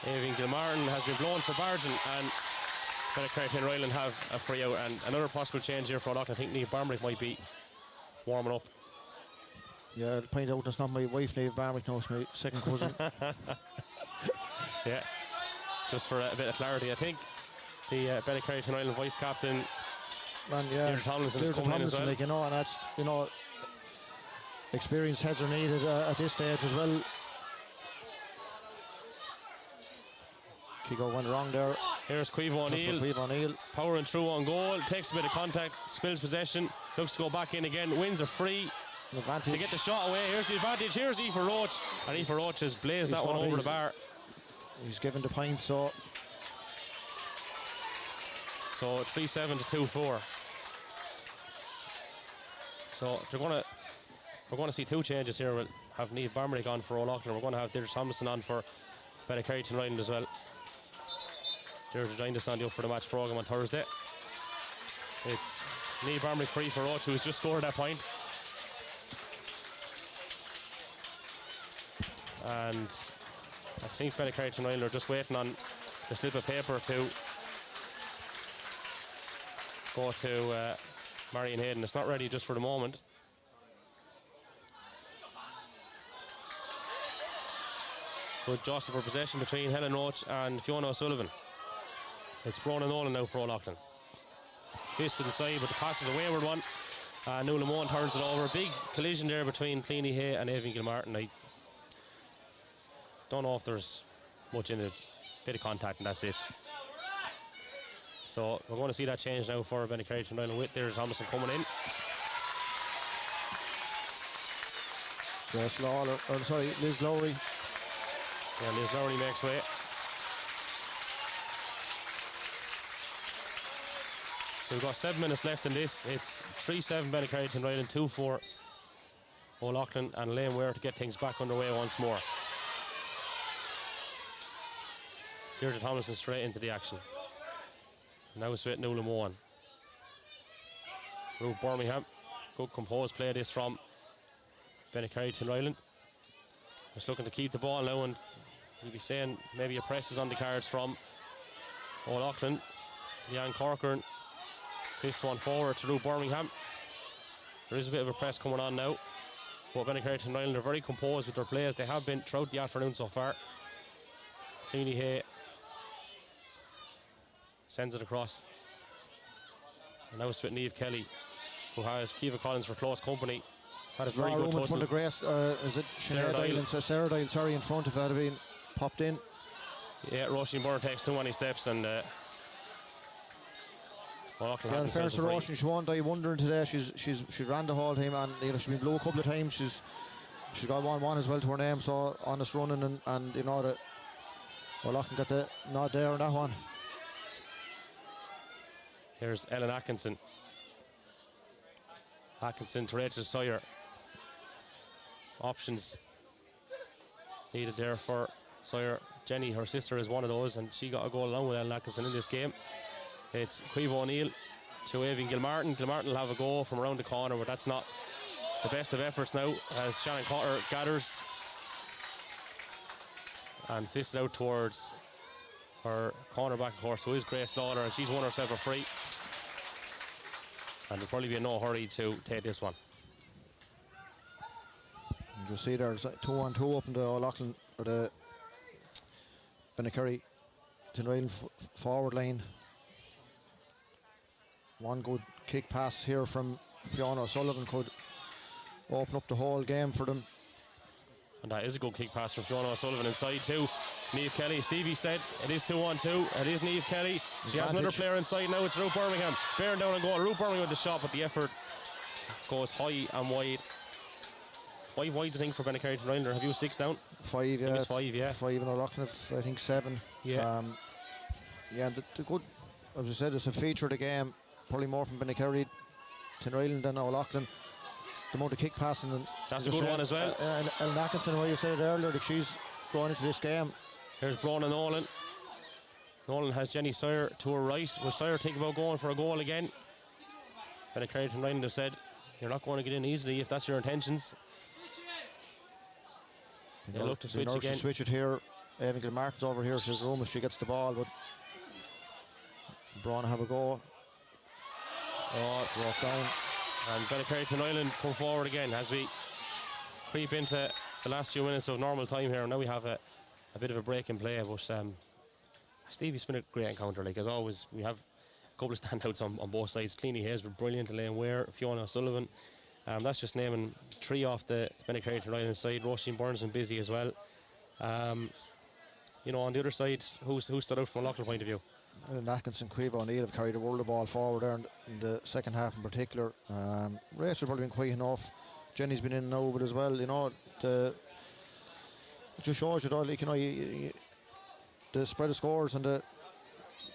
Aoibhinn Gilmartin has been blown for Bargin, and Bennekerry Ireland have a free out, and another possible change here for O'Loughlin. I think Niamh Barmerick might be warming up. Yeah, I'll point out that's not my wife, Niamh Barmerick, no, it's my second cousin. Yeah, just for a bit of clarity, I think the Bennekerry Ireland vice captain, Deirdre Tomlinson, is coming in as well. Like, you know, and that's, you know, experienced heads are needed at this stage as well. Kigo went wrong there. Here's Caoimhe O'Neill. Powering through on goal, takes a bit of contact, spills possession, looks to go back in again, wins a free to get the shot away. Here's the advantage. Here's Aoife Roach, and Aoife Roach has blazed that one over the bar. He's given the point, so 3-7 to 2-4. So we're going to see two changes here. We'll have Niamh Barmerick on for O'Loughlin. We're going to have Deirdre Tomlinson on for Bennekerry Ireland as well. Deirdre joined us on the Up for the Match programme on Thursday. It's Niamh Barmerick free for Roach, who's just scored that point. And I think Bennekerry Ireland are just waiting on the slip of paper to go to Marion Hayden. It's not ready just for the moment. Good jostle for possession between Helen Roach and Fiona O'Sullivan. It's Brona Nolan now for O'Loughlin. Fist inside, but the pass is a wayward one. Nuala Moan turns it over. Big collision there between Cleany Hay and Aoibhinn Gilmartin. I don't know if there's much in it. Bit of contact and that's it. So we're going to see that change now for Bennekerry Ireland with Deirdre Tomlinson coming in. Liz Lowry. Yeah, Liz Lowry makes way. So we've got 7 minutes left in this. It's 3-7 Bennekerry Ireland, 2-4 O'Loughlin and Lane Ware to get things back underway once more. Deirdre Tomlinson straight into the action. Now it's with Nuala Moan. Ruth Birmingham. Good composed play this from Bennekerry Ireland. Just looking to keep the ball now and You'll be saying maybe a press is on the cards from O'Loughlin. Jan Corcoran. This one forward to Birmingham. There is a bit of a press coming on now. But Bennecarry and Ireland are very composed with their players. They have been throughout the afternoon so far. Cleany Hay sends it across. And now it's with Niamh Kelly, who has Kiva Collins for close company. Had a very good room in front of Grace. Is it Sinead Dial? So Sarah Dial, sorry, in front if that had been popped in. Yeah, Roisin Byrne takes too many steps and in fairness to Roisin, she won't die wondering today. She ran the whole time and she's been blue a couple of times. She's got 1-1 as well to her name, so honest running and that O'Loughlin got the nod there on that one. Here's Ellen Atkinson. Atkinson to Rachel Sawyer. Options needed there for Sawyer. Jenny, her sister, is one of those, and she got a goal along with Ellen Atkinson in this game. It's Caoimhe O'Neill to Aoibhinn Gilmartin. Gilmartin will have a go from around the corner, but that's not the best of efforts now as Shannon Cotter gathers and fists it out towards her cornerback, of course, who is Grace Lawler, and she's won herself a free. And there'll probably be in no hurry to take this one. You see there's 2-on-2 up in the O'Loughlin or the Bennecarry Tinryland forward line. One good kick pass here from Fiona O'Sullivan could open up the whole game for them. And that is a good kick pass from Fiona O'Sullivan inside too. Niamh Kelly, Stevie said it is 2-on-2. It is Niamh Kelly. She has another player inside now. It's Ruth Birmingham. Bearing down and goal. Ruth Birmingham with the shot, but the effort goes high and wide. 5 wides, I think, for Bennecarry Tinryland. Have you 6 down? 5, yeah. It's 5, yeah. 5 in O'Loughlin, I think 7. Yeah. Yeah, the good, as I said, it's a feature of the game. Probably more from Bennecarry Tinryland than O'Loughlin. The amount of kick passing. And that's a good one as well. Ellen Atkinson, where you said earlier that she's going into this game. Here's Bronagh Nolan. Nolan has Jenny Sawyer to her right. Will Sawyer think about going for a goal again? Bennecarry Tinryland have said, you're not going to get in easily if that's your intentions. They look to switch again. Switch it here. Aoibhinn Gilmartin's over here. She's room if she gets the ball, but Bronagh have a go. Oh, broke down. And Bennecarry Tinryland come forward again as we creep into the last few minutes of normal time here. Now we have a bit of a break in play, but Stevie's been a great encounter. Like as always, we have a couple of standouts on both sides. Cleany Hayes been brilliant, Elaine Ware, Fiona O'Sullivan. That's just naming 3 off the Bennecarry Tinryland side. Roisin Byrne's been busy as well. On the other side, who stood out from a local point of view? Atkinson, Caoimhe O'Neill have carried the world of ball forward there in the second half in particular. Rachel probably been quiet enough. Jenny's been in and out of it as well. It just shows you though, like, the spread of scores and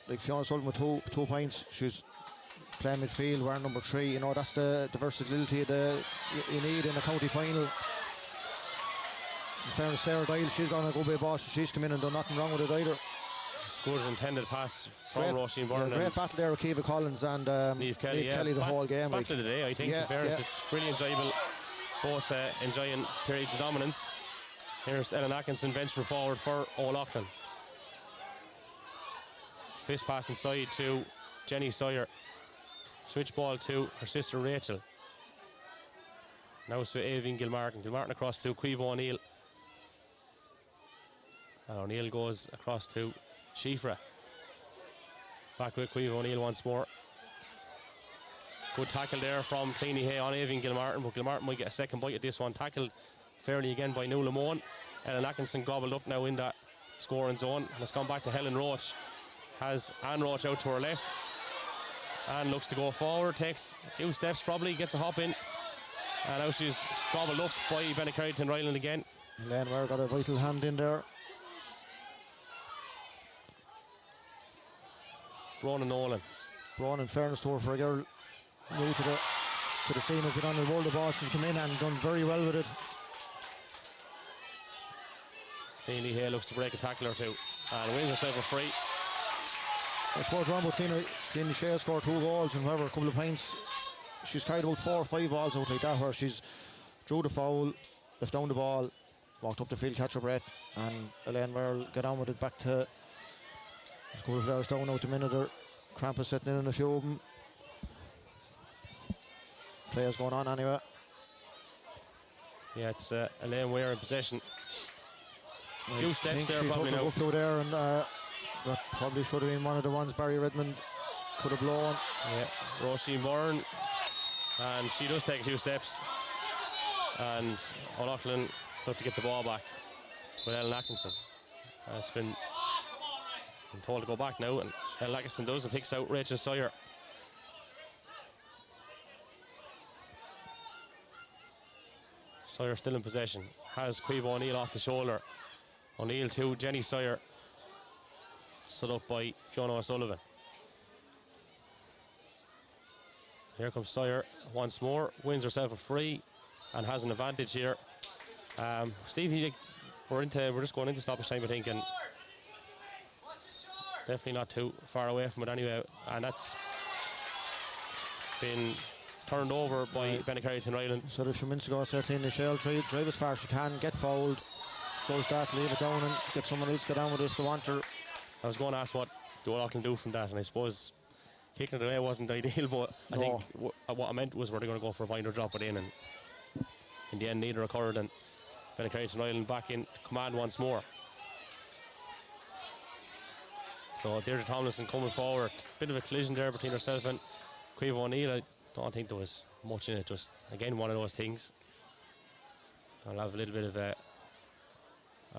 like Fiona Sullivan with 2 points. She's playing midfield, wearing number 3. That's the versatility you need in a county final. In fairness, Sarah Dial, she's gone a good bit of ball. She's come in and done nothing wrong with it either. Good intended pass from Roisin Byrne. Great battle there with Kiva Collins and Niamh Kelly the whole game. Battle of the day, I think. In fairness, it's really enjoyable. Both enjoying periods of dominance. Here's Ellen Atkinson venturing forward for O'Loughlin. Fist pass inside to Jenny Sawyer. Switch ball to her sister Rachel. Now it's to Aoibhinn Gilmartin. Gilmartin across to Caoimhe O'Neill. And O'Neill goes across to Shifra. Back with Caoimhe O'Neill once more. Good tackle there from Cleany Hay on Aoibhinn Gilmartin, but Gilmartin might get a second bite at this one. Tackled fairly again by Nuala Moan. Ellen Atkinson gobbled up now in that scoring zone. And it's gone back to Helen Roach. Has Anne Roach out to her left. Anne looks to go forward, takes a few steps probably, gets a hop in. And now she's gobbled up by Bennecarry Tinryland again. Elaine Ware got a vital hand in there. Bronagh Nolan. Bronagh, in fairness to her, for a girl new to the scene, has been on the world of ball. She's come in and done very well with it. Cleany Hay looks to break a tackle or two and wins herself a free. I suppose Rambo Cleany Hay scored 2 goals and whatever, a couple of points. She's carried about 4 or 5 balls out like that where she's drew the foul, left down the ball, walked up the field, catch her breath, and Elaine Merle get on with it back to a couple of players down out the minute. There, Krampus sitting in a few of them. Players going on anyway. Yeah, it's Elaine Weir in possession. A few steps there, probably now. Go through there, and that probably should have been one of the ones Barry Redmond could have blown. Yeah, Roisin Byrne, and she does take a few steps. And O'Loughlin looked to get the ball back with Ellen Atkinson. It's been told to go back now, and Ellen Atkinson does and picks out Rachel Sawyer. Sawyer still in possession. Has Caoimhe O'Neill off the shoulder. O'Neill to Jenny Sawyer. Stood up by Fiona O'Sullivan. Here comes Sawyer once more. Wins herself a free and has an advantage here. Stevie, we're just going into stoppage time, I think, and definitely not too far away from it anyway. And that's been turned over by Bennecarry Ireland. So a few minutes ago, 13 Michelle drive as far as she can, get fouled, goes back, leave it down, and get someone else to get on with it if they want her. I was going to ask what do O'Loughlin do from that, and I suppose kicking it away wasn't ideal, but I think what I meant was we're going to go for a binder, drop it in, and in the end neither occurred, and Bennecarry Ireland back in command once more. So Deirdre Tomlinson coming forward. Bit of a collision there between herself and Caoimhe O'Neill. I don't think there was much in it, just again one of those things. I'll have a little bit of a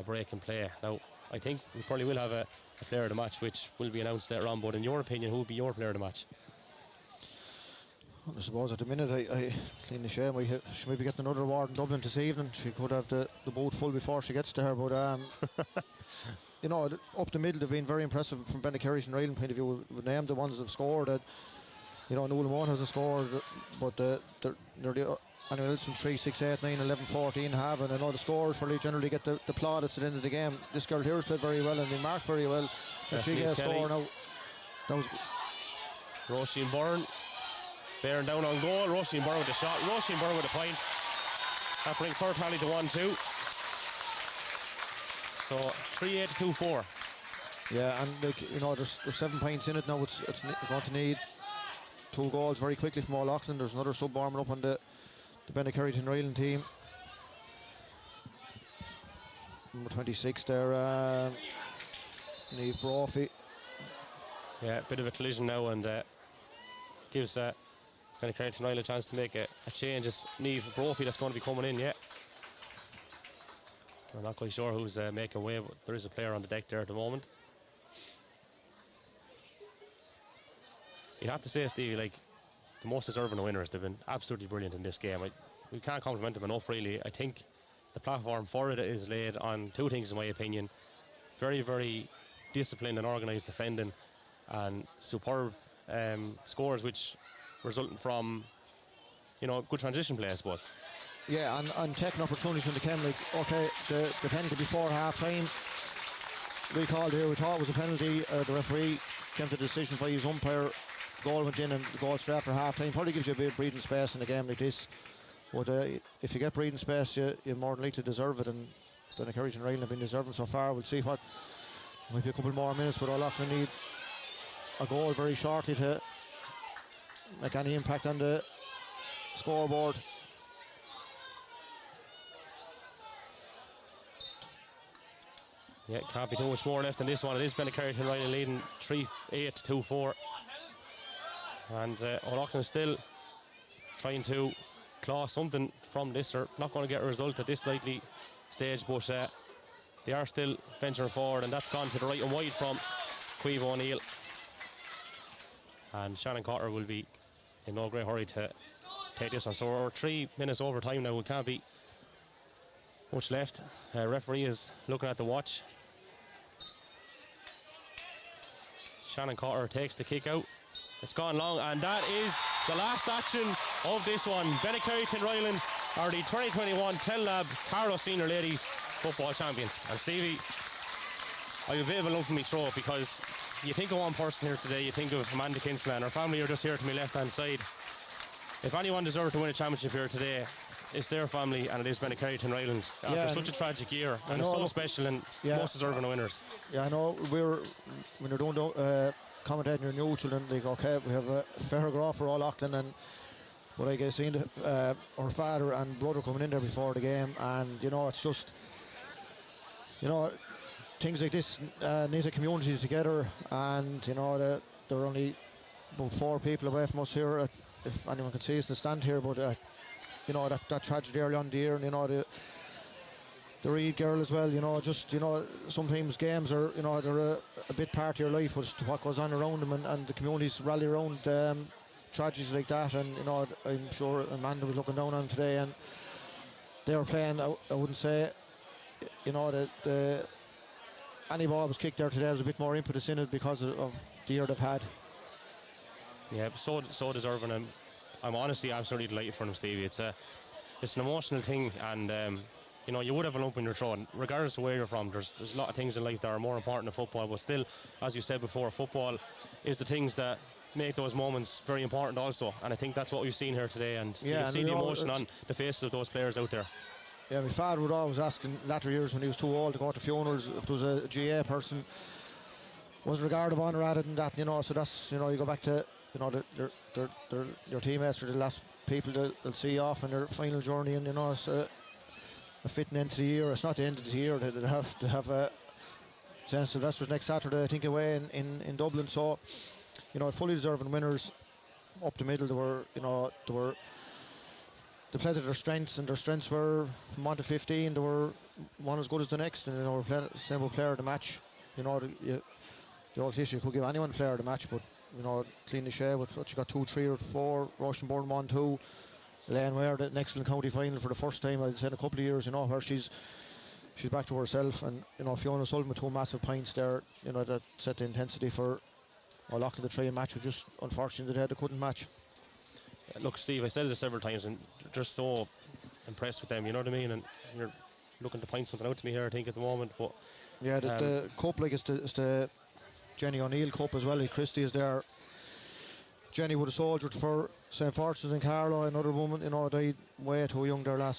break in play. Now I think we probably will have a player of the match, which will be announced later on, but in your opinion, who would be your player of the match? I suppose at the minute I clean the shame. She might be getting another award in Dublin this evening. She could have the boat full before she gets there, but you know, up the middle they've been very impressive from Bennecarry and Ireland point of view. We've named the ones that have scored. You know, Newland 1 has scored, but they're anyone else from 3, 6, 8, 9, 11, 14 have, and I know the scorers probably generally get the plaudits at the end of the game. This girl here has played very well and they marked very well. And she gets a score now. That was Roisin Byrne bearing down on goal. Roisin Byrne with the shot. Roisin Byrne with a point. That brings her tally to 1-2. So 3-8-2-4. Yeah, and like, you know, there's 7 points in it now. It's going to need 2 goals very quickly from O'Loughlin. There's another sub warming up on the Bennecarry Ireland team. Number 26 there, Niamh Brophy. Yeah, bit of a collision now, and gives Bennecarry Ireland a chance to make a change. It's Niamh Brophy that's going to be coming in, yeah. I'm not quite sure who's making way, but there is a player on the deck there at the moment. You have to say, Stevie, like, the most deserving winners, they've been absolutely brilliant in this game. We can't compliment them enough, really. I think the platform for it is laid on 2 things, in my opinion. Very, very disciplined and organised defending, and superb scores, which resulting from, you know, good transition play, I suppose. Yeah, and taking opportunities when they came. Like, okay, the penalty before half time, we called here, we thought it was a penalty. The referee came to the decision by his umpire. Goal went in, and the goal straight after half time probably gives you a bit of breathing space in a game like this. But if you get breathing space, you more than likely deserve it, and Bennecarry and Ireland have been deserving so far. We'll see what might be a couple more minutes, but O'Loughlin need a goal very shortly to make any impact on the scoreboard. Yeah, can't be too much more left in this one. It is Bennecarry and Ireland leading 3-8-2-4. And O'Loughlin still trying to claw something from this. They're not going to get a result at this likely stage, but they are still venturing forward, and that's gone to the right and wide from Caoimhe O'Neill. And Shannon Cotter will be in no great hurry to take this one. So we're 3 minutes over time now. We can't be much left. Referee is looking at the watch. Shannon Cotter takes the kick out. It's gone long, and that is the last action of this one. Bennecarry Ireland are the 2021 10 Carlow Senior Ladies Football Champions. And Stevie, I have a bit of a lump in my throat, because you think of one person here today, you think of Amanda Kinsella, and her family are just here to my left hand side. If anyone deserved to win a championship here today, it's their family and it is Bennekerry Ireland after such a tragic year, and it's so special and most deserving winners. Yeah, I know when you're doing commentating, you're neutral and like, okay, we have a fair graph for all Auckland, and but I guess seen her father and brother coming in there before the game, and it's just things like this need a community together, and there are only about 4 people away from us here, if anyone can see us in the stand here, but that tragedy early on in the year, and the Reed girl as well, sometimes games are, they're a bit part of your life, with what goes on around them, and the communities rally around tragedies like that, and I'm sure Amanda was looking down on today, and they were playing, I wouldn't say, that any ball was kicked there today, there's a bit more impetus in it because of the year they've had. Yeah, so deserving, and I'm honestly absolutely delighted for them, Stevie. It's an emotional thing, and you would have a lump in your throat, regardless of where you're from. There's a lot of things in life that are more important than football, but still, as you said before, football is the things that make those moments very important also, and I think that's what we've seen here today, and you can see the emotion on the faces of those players out there. Yeah, my father would always ask in latter years when he was too old to go to funerals if there was a GA person, was regard of honour added and that, so that's, you go back to, your teammates are the last people they'll see off in their final journey, and it's a fitting end to the year. It's not the end of the year. They have St. Sylvester's next Saturday, I think, away in Dublin, so fully deserving winners up the middle. They played to their strengths, and their strengths were from 1 to 15. They were one as good as the next, and we're playing a simple player of the match. The old issue, you could give anyone player of the match, but clean the shade with what you got 2, 3 or 4. Roshenborn 1, 2. Elaine Ware, an excellent county final for the first time I'd say in a couple of years. Where she's back to herself, and Fiona Sullivan with 2 massive points there. That set the intensity for Auckland to try and match, with just unfortunately they couldn't match. Look, Steve, I said it several times, and just so impressed with them, you know what I mean? And you're looking to point something out to me here, I think, at the moment. But yeah, the cup, like, it's the Jenny O'Neill Cup as well. Like, Christie is there. Jenny would have soldiered for St. Fortune's in Carlow. Another woman, died way too young there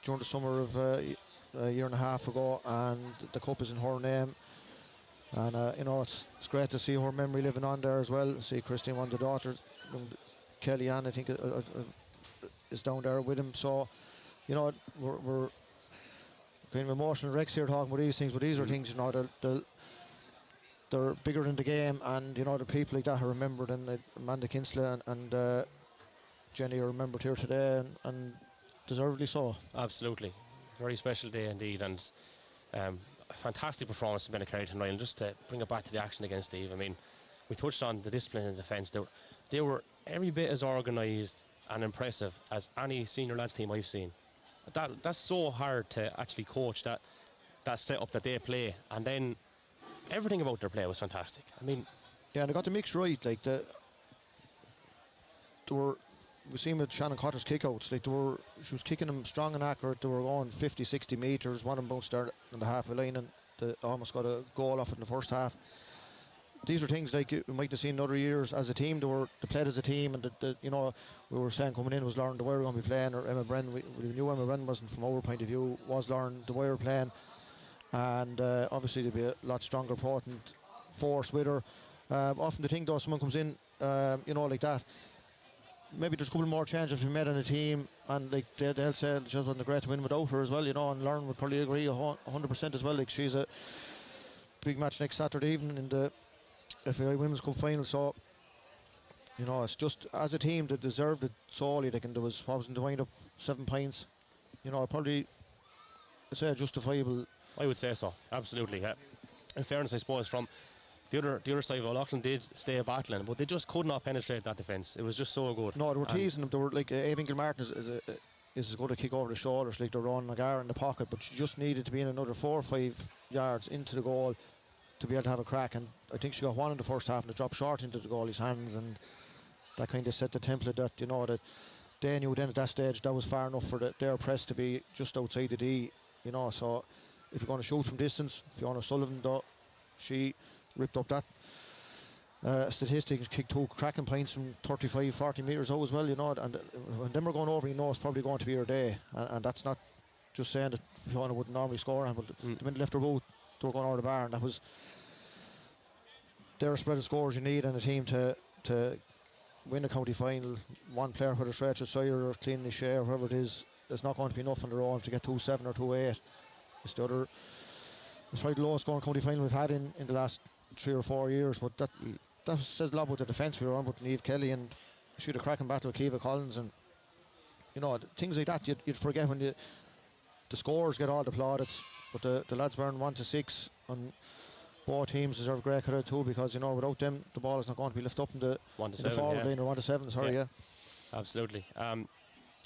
during the summer of a year and a half ago, and the cup is in her name. And it's great to see her memory living on there as well. See Christine, one of the daughters, Kellyanne, I think, is down there with him. So, we're kind of emotional wrecks here talking about these things, but these are things, they're bigger in the game, and the people like that are remembered, and Amanda Kinsley and Jenny are remembered here today, and deservedly so. Absolutely, very special day indeed, and a fantastic performance from Bennekerry tonight. Just to bring it back to the action again, Steve, I mean, we touched on the discipline in defence. They were every bit as organised and impressive as any senior lads team I've seen. That's so hard to actually coach, that setup that they play, and then everything about their play was fantastic. I mean, yeah, and they got the mix right. Like, we seen with Shannon Cotter's kickouts, like, she was kicking them strong and accurate. They were going 50, 60 metres. One of them bounced there on the halfway line, and they almost got a goal off it in the first half. These are things like you might have seen in other years as a team. They played as a team, and we were saying coming in was Lauren Dwyer going to be playing, or Emma Brennan. We knew Emma Brennan wasn't, from our point of view, was Lauren Dwyer playing, and obviously there'd be a lot stronger potent force with her. Often the thing though, someone comes in, like that, maybe there's a couple more changes to be made on the team, and like they'll say she wasn't a great win without her as well, and Lauren would probably agree 100% as well. Like, she's a big match next Saturday evening in the FAI Women's Cup final, so it's just, as a team, they deserved it solely. There was in the wind up 7 points. Probably, I'd say, justifiable. I would say so, absolutely. Yeah. In fairness, I suppose, from the other side of Auckland did stay battling, but they just could not penetrate that defence. It was just so good. No, they were teasing them. They were like, Ava Martin is as good a kick over the shoulders, like they're running Nagar in the pocket, but she just needed to be in another 4 or 5 yards into the goal to be able to have a crack, and I think she got one in the first half, and it dropped short into the goalie's hands, and that kind of set the template that that they knew then at that stage that was far enough for their press to be just outside the D. So if you're going to shoot from distance, Fiona Sullivan, though, she ripped up that statistics, kick 2 cracking points from 35, 40 metres out as well, you know, and when them are going over, you know it's probably going to be your day, and that's not just saying that Fiona wouldn't normally score, but the minute left their boot, they were going over the bar, and that was their spread of scores you need in a team to win a county final. One player, whether stretch or side or clean the share, whoever it is, it's not going to be enough on their own to get 2-7 or 2-8. It's the other. It's probably the lowest scoring county final we've had in the last 3 or 4 years, but that says a lot about the defence we were on with Niamh Kelly, and she had a cracking battle with Kiva Collins, and you know, things like that you'd forget when the scores get all the plaudits, but the lads burn 1-6, and both teams deserve great credit too, because you know without them the ball is not going to be lifted up in the forward line, or 1-7. Sorry, yeah. Absolutely.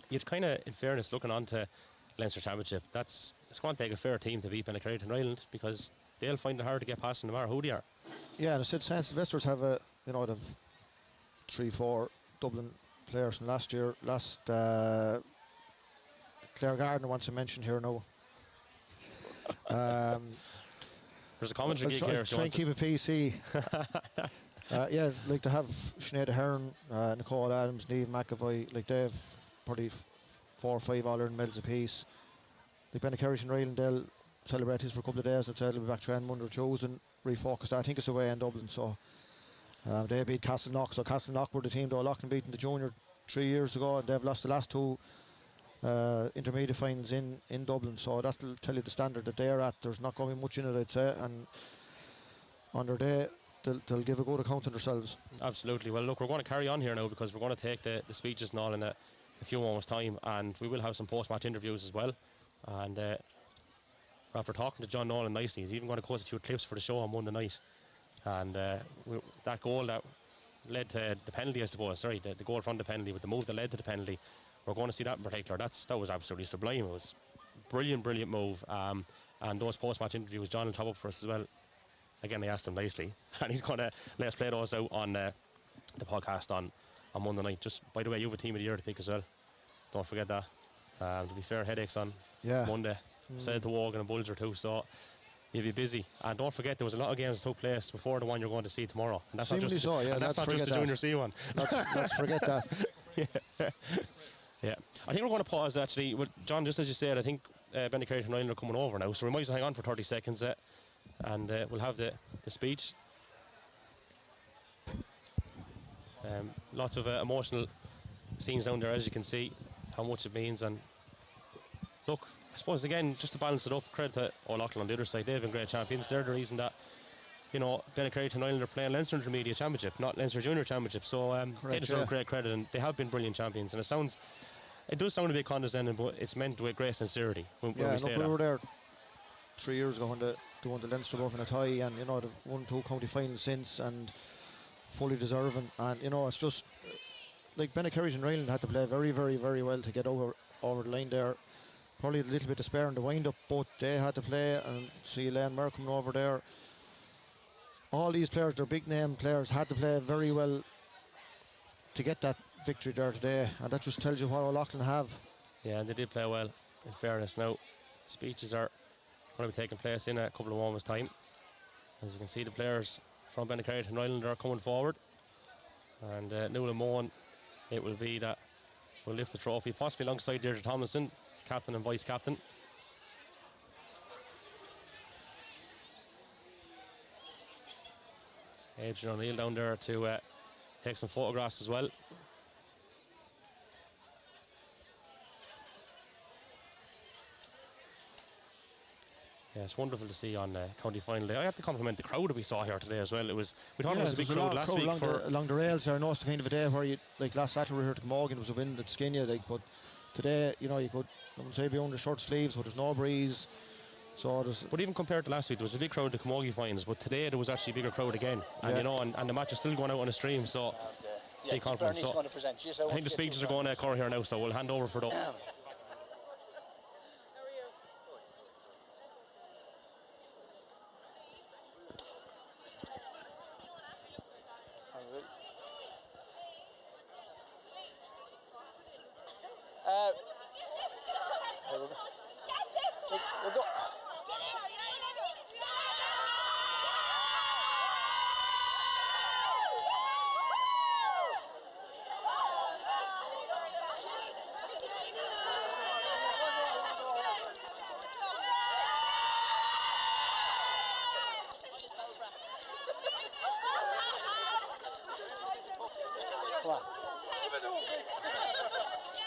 You'd kind of, in fairness, looking on to Leinster Championship, it's going to take a fair team to beat Benacreate and Ireland, because they'll find it hard to get past them no matter who they are. Yeah, and I said St. Sylvester's have they've 3-4 Dublin players from last year. Claire Gardner wants to mention here now. There's a commentary gig here. Try and keep it PC. Yeah, like to have Sinead Hearn, Nicole Adams, Niamh McAvoy, like they've probably 4 or 5 All-Ireland medals apiece. Like Benacreate and Ireland, they'll celebrate this for a couple of days. They'll be back training Monday or Tuesday, refocused. I think it's away in Dublin, so they beat Castleknock. So Castleknock were the team that Loughlin beat in the junior 3 years ago, and they've lost the last 2 intermediate finals in Dublin. So that'll tell you the standard that they're at. There's not going to be much in it, I'd say, and on their day they'll give a good account of themselves. Absolutely. Well, look, we're going to carry on here now, because we're going to take the speeches and all in a few moments' time, and we will have some post-match interviews as well. And after talking to John Nolan nicely, he's even going to quote a few clips for the show on Monday night. And that goal that led to the penalty, I suppose, the goal from the penalty, with the move that led to the penalty, we're going to see that in particular. That was absolutely sublime. It was brilliant move. And those post-match interviews, John will top up for us as well. Again, I asked him nicely, and he's going to let us play those out on the podcast on Monday night. Just, by the way, you have a team of the year to pick as well. Don't forget that. To be fair, headaches on Monday. Said to Wogan and Bulger too, so you'll be busy. And don't forget, there was a lot of games that took place before the one you're going to see tomorrow. And that's not just, that's not just the Junior C one. Let's forget that. Yeah. I think we're going to pause, actually. Well, John, just as you said, I think Benacreate and Ireland are coming over now, so we might just hang on for 30 seconds and we'll have the speech. Lots of emotional scenes down there, as you can see, how much it means. And look, I suppose, again, just to balance it up, credit to O'Loughlin on the other side. They've been great champions. They're the reason that, you know, Benacreate and Ireland are playing Leinster Intermediate Championship, not Leinster Junior Championship. So they deserve great credit, and they have been brilliant champions. And it does sound a bit condescending, but it's meant with great sincerity when we say that. We were there 3 years ago when they won the Leinster Buff in a tie, and you know they've won 2 county finals since, and fully deserving. And you know, it's just like Benacreate and Ireland had to play very well to get over the line there. Probably a little bit of spare in the wind-up, but they had to play, and see Elaine Mer coming over there. All these players, they're big-name players, had to play very well to get that victory there today, and that just tells you what O'Loughlin have. Yeah, and they did play well, in fairness. Now, speeches are going to be taking place in a couple of moments' time. As you can see, the players from Benacreate and Ireland are coming forward, and Nuala Mohan, it will be that will lift the trophy, possibly alongside Deirdre Tomlinson, captain and vice captain. Adrian O'Neill down there to take some photographs as well. Yeah, it's wonderful to see on county final day. I have to compliment the crowd that we saw here today as well. We thought it was a big crowd last week along the rails there. I know it's the kind of a day where you, like last Saturday we were here at Morgan, was a wind that skin you, like, but today, you know, you could, I would say, be under short sleeves, but there's no breeze. So but even compared to last week, there was a big crowd at the Camogie finals, but today there was actually a bigger crowd again. And you know, and the match is still going out on a stream, so big confidence. So I think the speeches are going to occur here now, so we'll hand over for those.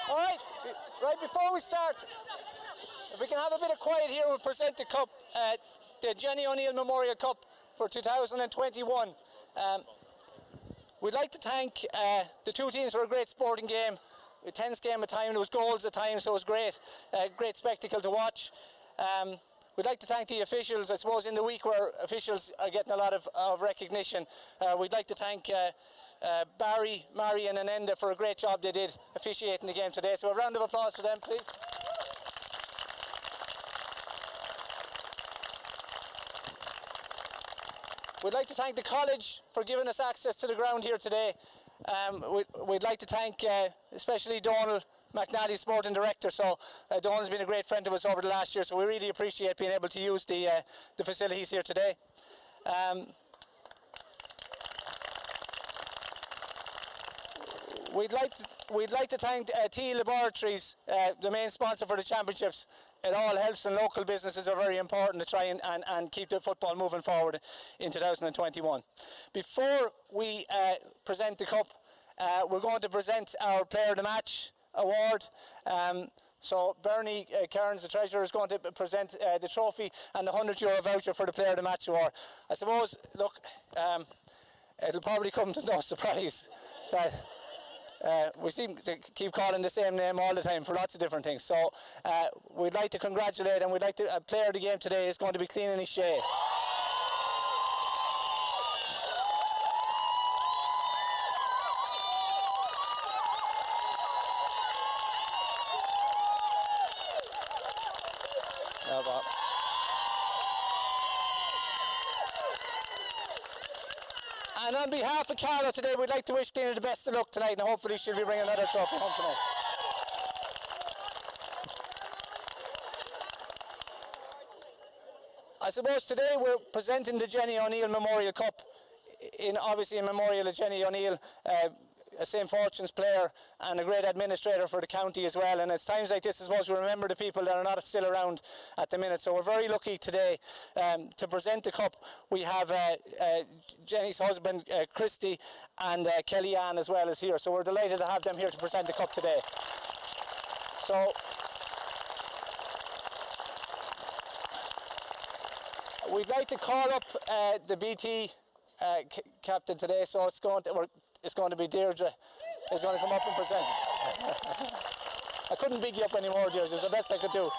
All right, right before we start, if we can have a bit of quiet here, we'll present the cup, the Jenny O'Neill Memorial Cup for 2021. We'd like to thank the two teams for a great sporting game. A tense game at time, there was goals at times, so it was great, great spectacle to watch. We'd like to thank the officials, I suppose in the week where officials are getting a lot of recognition. We'd like to thank Barry, Marion and Enda for a great job they did officiating the game today. So a round of applause for them, please. We'd like to thank the college for giving us access to the ground here today. We'd like to thank especially Donal McNally, Sporting Director. So Donal's been a great friend of us over the last year, so we really appreciate being able to use the facilities here today. We'd like to thank TE Laboratories, the main sponsor for the championships. It all helps, and local businesses are very important to try and keep the football moving forward in 2021. Before we present the cup, we're going to present our Player of the Match award. So Bernie Cairns, the treasurer, is going to present the trophy and the €100 voucher for the Player of the Match award. I suppose, look, it'll probably come as no surprise that we seem to keep calling the same name all the time for lots of different things. So we'd like to congratulate, and we'd like to, a player of the game today is going to be cleaning his shave. And on behalf of Carlow today, we'd like to wish Dina the best of luck tonight, and hopefully she'll be bringing another trophy home tonight. I suppose today we're presenting the Jenny O'Neill Memorial Cup, obviously in memorial of Jenny O'Neill, a St. Fortune's player and a great administrator for the county as well. And it's times like this, I suppose, we remember the people that are not still around at the minute. So we're very lucky today to present the cup. We have Jenny's husband, Christy, and Kellyanne as well as here. So we're delighted to have them here to present the cup today. So we'd like to call up the BT captain today. So it's going to be Deirdre. Is going to come up and present. I couldn't big you up anymore, Deirdre. It's the best I could do.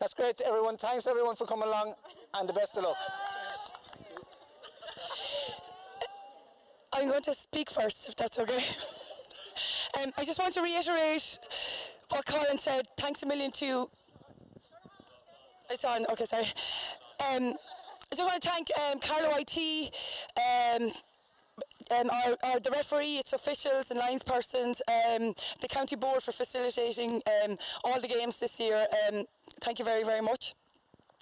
That's great, everyone. Thanks, everyone, for coming along, and the best of luck. I'm going to speak first, if that's okay. I just want to reiterate what Colin said. Thanks a million to... It's on, okay, sorry. I just want to thank Carlow IT, the referee, its officials and linespersons, the county board for facilitating all the games this year. Thank you very, very much.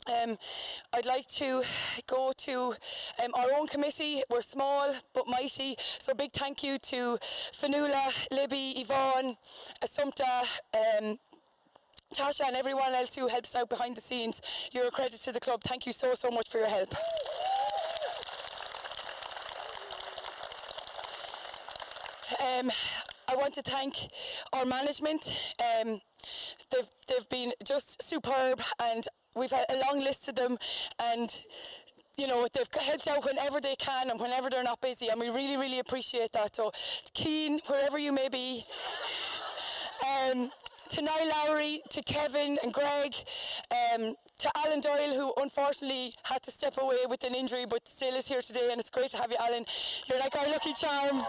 I'd like to go to our own committee. We're small but mighty, so a big thank you to Fanula, Libby, Yvonne, Assumpta, Tasha and everyone else who helps out behind the scenes. You're a credit to the club. Thank you so much for your help. I want to thank our management. They've been just superb, and we've had a long list of them, and you know, they've helped out whenever they can and whenever they're not busy, and we really, really appreciate that. So, Keane, wherever you may be, to Niall Lowry, to Kevin and Greg, to Alan Doyle, who unfortunately had to step away with an injury but still is here today, and it's great to have you, Alan. You're like our lucky charm.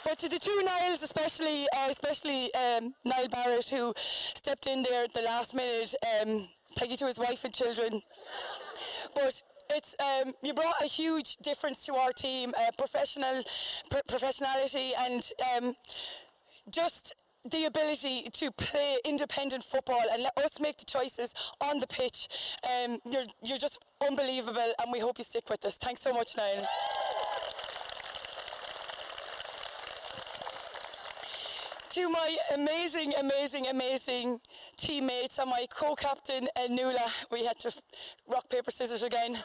But to the two Niles, especially Niall Barrett, who stepped in there at the last minute. Thank you to his wife and children. But it's you brought a huge difference to our team, professionality, and just the ability to play independent football and let us make the choices on the pitch. You're just unbelievable, and we hope you stick with us. Thanks so much, Niall. To my amazing, amazing, amazing teammates and my co-captain, Nuala, we had to rock, paper, scissors again.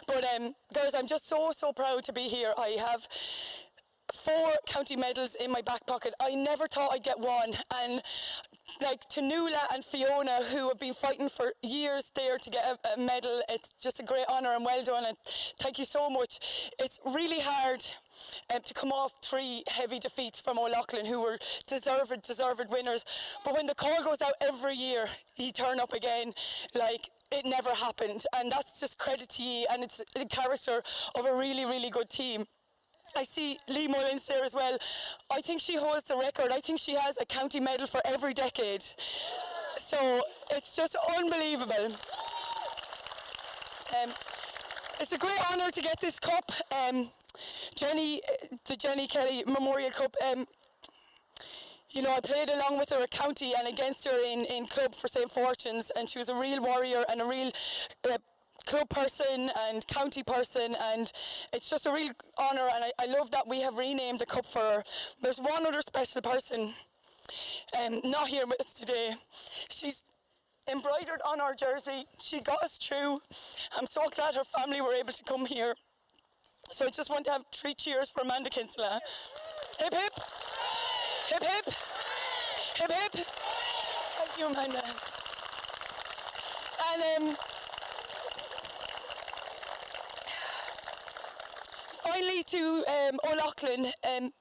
But girls, I'm just so proud to be here. I have 4 county medals in my back pocket. I never thought I'd get one, and like to Nuala and Fiona, who have been fighting for years there to get a medal, it's just a great honour and well done, and thank you so much. It's really hard to come off 3 heavy defeats from O'Loughlin, who were deserved winners, but when the call goes out every year, you turn up again like it never happened, and that's just credit to you, and it's the character of a really, really good team. I see Lee Mullins there as well. I think she holds the record. I think she has a county medal for every decade. So it's just unbelievable. It's a great honour to get this cup. Jenny, the Jenny Kelly Memorial Cup. You know, I played along with her at county and against her in club for St. Fortune's, and she was a real warrior and a real club person and county person, and it's just a real honour, and I love that we have renamed the cup for her. There's one other special person not here with us today. She's embroidered on our jersey. She got us through. I'm so glad her family were able to come here. So I just want to have 3 cheers for Amanda Kinsella. Hip hip! Hip hip! Hip hip! Thank you, Amanda. And finally to O'Loughlin,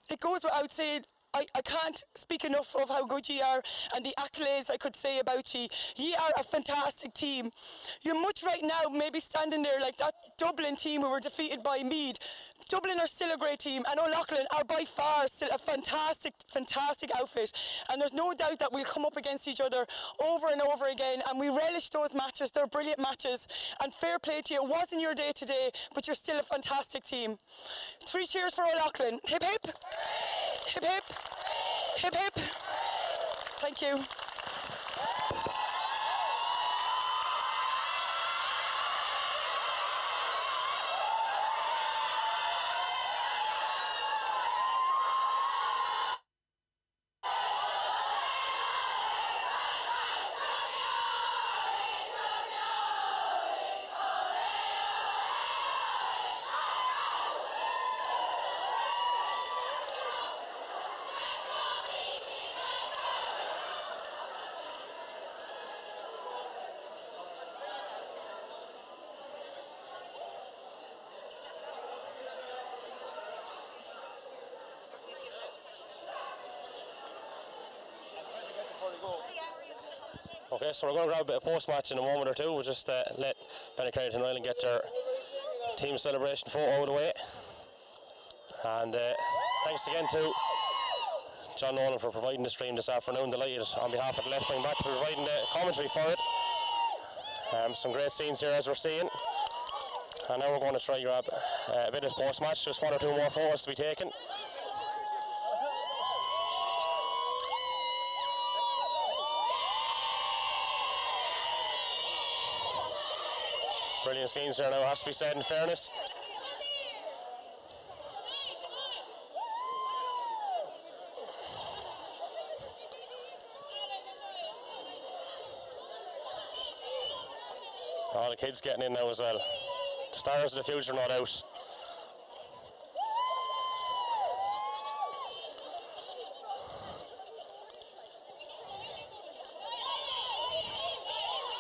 it goes without saying, I can't speak enough of how good ye are and the accolades I could say about ye. Ye are a fantastic team. You're much right now maybe standing there like that Dublin team who were defeated by Meath. Dublin are still a great team, and O'Loughlin are by far still a fantastic, fantastic outfit. And there's no doubt that we'll come up against each other over and over again, and we relish those matches. They're brilliant matches, and fair play to you. It wasn't your day today, but you're still a fantastic team. 3 cheers for O'Loughlin. Hip hip! Hip hip! Hip hip! Thank you. Okay, so we're going to grab a bit of post-match in a moment or two. We'll just let Bennecarry and Ryland get their team celebration photo out of the way. And thanks again to John Nolan for providing the stream this afternoon. Delighted on behalf of the left wing back for providing the commentary for it. Some great scenes here as we're seeing. And now we're going to try grab a bit of post-match, just 1 or 2 more photos to be taken. Brilliant scenes there now, has to be said in fairness. All the kids getting in now as well. The stars of the future, no doubt.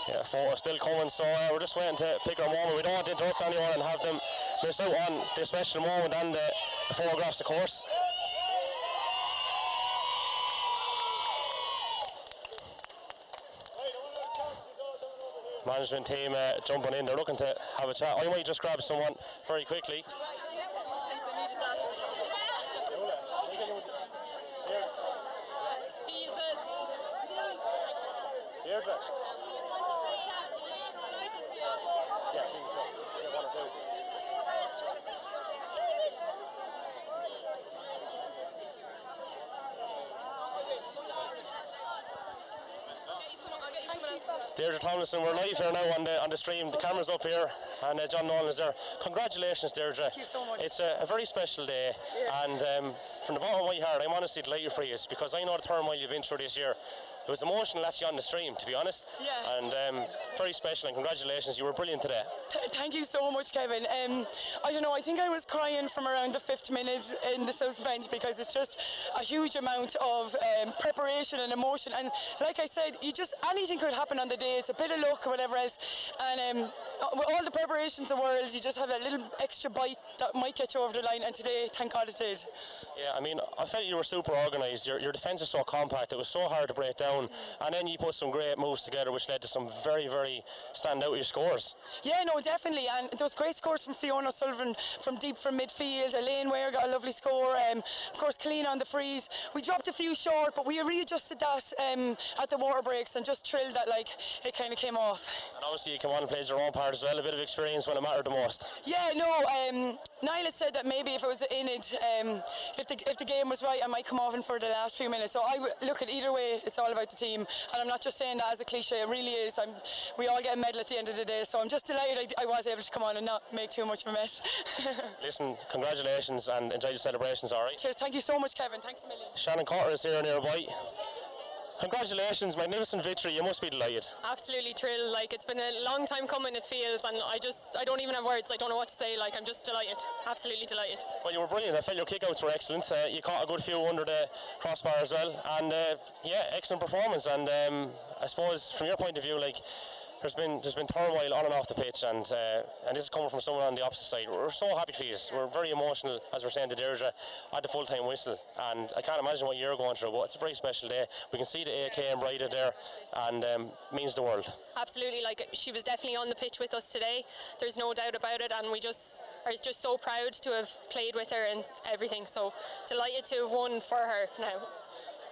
Yeah, photo still coming, so we're just waiting to pick our moment. We don't want to interrupt anyone and have them miss out on the special moment and the photographs, of course. Management team jumping in, they're looking to have a chat. I might just grab someone very quickly. Deirdre Tomlinson, we're live here now on the stream. The camera's up here, and John Nolan is there. Congratulations, Deirdre. Thank you so much. It's a very special day, and from the bottom of my heart, I'm honestly delighted for you, because I know the turmoil you've been through this year. It was emotional actually on the stream, to be honest. Yeah. And very special, and congratulations, you were brilliant today. Thank you so much, Kevin. I don't know, I think I was crying from around the 5th minute in the South bench, because it's just a huge amount of preparation and emotion. And like I said, anything could happen on the day. It's a bit of luck or whatever else. And with all the preparations in the world, you just have a little extra bite that might get you over the line. And today, thank God it did. Yeah, I mean, I felt you were super organised. Your defence was so compact. It was so hard to break down. And then you put some great moves together, which led to some very, very standout scores. Yeah, no, definitely. And there was great scores from Fiona Sullivan from deep from midfield. Elaine Ware got a lovely score. Of course, Colleen on the freeze. We dropped a few short, but we readjusted that at the water breaks and just trilled that, like, it kind of came off. And obviously you came on and played your own part as well. A bit of experience when it mattered the most. Yeah, no, Niall had said that maybe if it was in it, if the game was right, I might come off in for the last few minutes. So look at either way, it's all about the team. And I'm not just saying that as a cliche, it really is. We all get a medal at the end of the day, so I'm just delighted I was able to come on and not make too much of a mess. Listen, congratulations and enjoy the celebrations, all right? Cheers, thank you so much, Kevin. Thanks a million. Shannon Cotter is here nearby. Congratulations, magnificent victory. You must be delighted. Absolutely thrilled. Like, it's been a long time coming, it feels, and I don't even have words. I don't know what to say. Like, I'm just delighted. Absolutely delighted. Well, you were brilliant. I felt your kickouts were excellent. You caught a good few under the crossbar as well, and yeah, excellent performance. And I suppose from your point of view, like, there's been turmoil on and off the pitch, and this is coming from someone on the opposite side. We're so happy for you. We're very emotional, as we're saying to Deirdre, at the full-time whistle, and I can't imagine what you're going through, but it's a very special day. We can see the AK embroidered there, and means the world. Absolutely. Like, she was definitely on the pitch with us today. There's no doubt about it, and we just are just so proud to have played with her and everything. So delighted to have won for her now,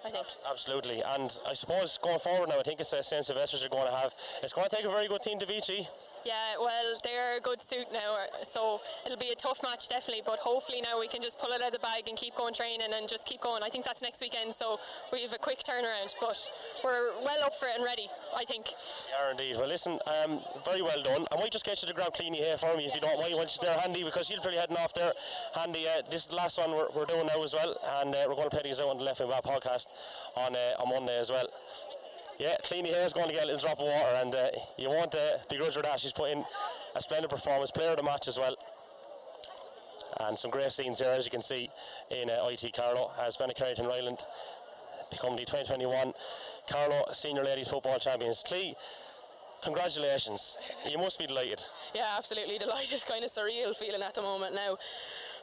I think. Absolutely, and I suppose going forward now, I think it's a sense of investors you're going to have. It's going to take a very good team to beat you. Yeah, well, they're a good suit now, so it'll be a tough match definitely, but hopefully now we can just pull it out of the bag and keep going training and just keep going. I think that's next weekend, so we have a quick turnaround, but we're well up for it and ready, I think. You are indeed. Well, listen, very well done. I might just get you to grab Cleanie here for me if you don't mind, once you're there handy, because you'll probably heading off there handy. This is the last one we're doing now as well, and we're going to play these out on the Left Wing Back podcast on Monday as well. Yeah, Cleanie here is going to get a little drop of water, and you won't begrudge her that. She's put in a splendid performance, player of the match as well. And some great scenes here, as you can see, in IT Carlow, as Bennekerry Ryland become the 2021 Carlow Senior Ladies Football Champions. Clee, congratulations. You must be delighted. Yeah, absolutely delighted. Kind of surreal feeling at the moment now.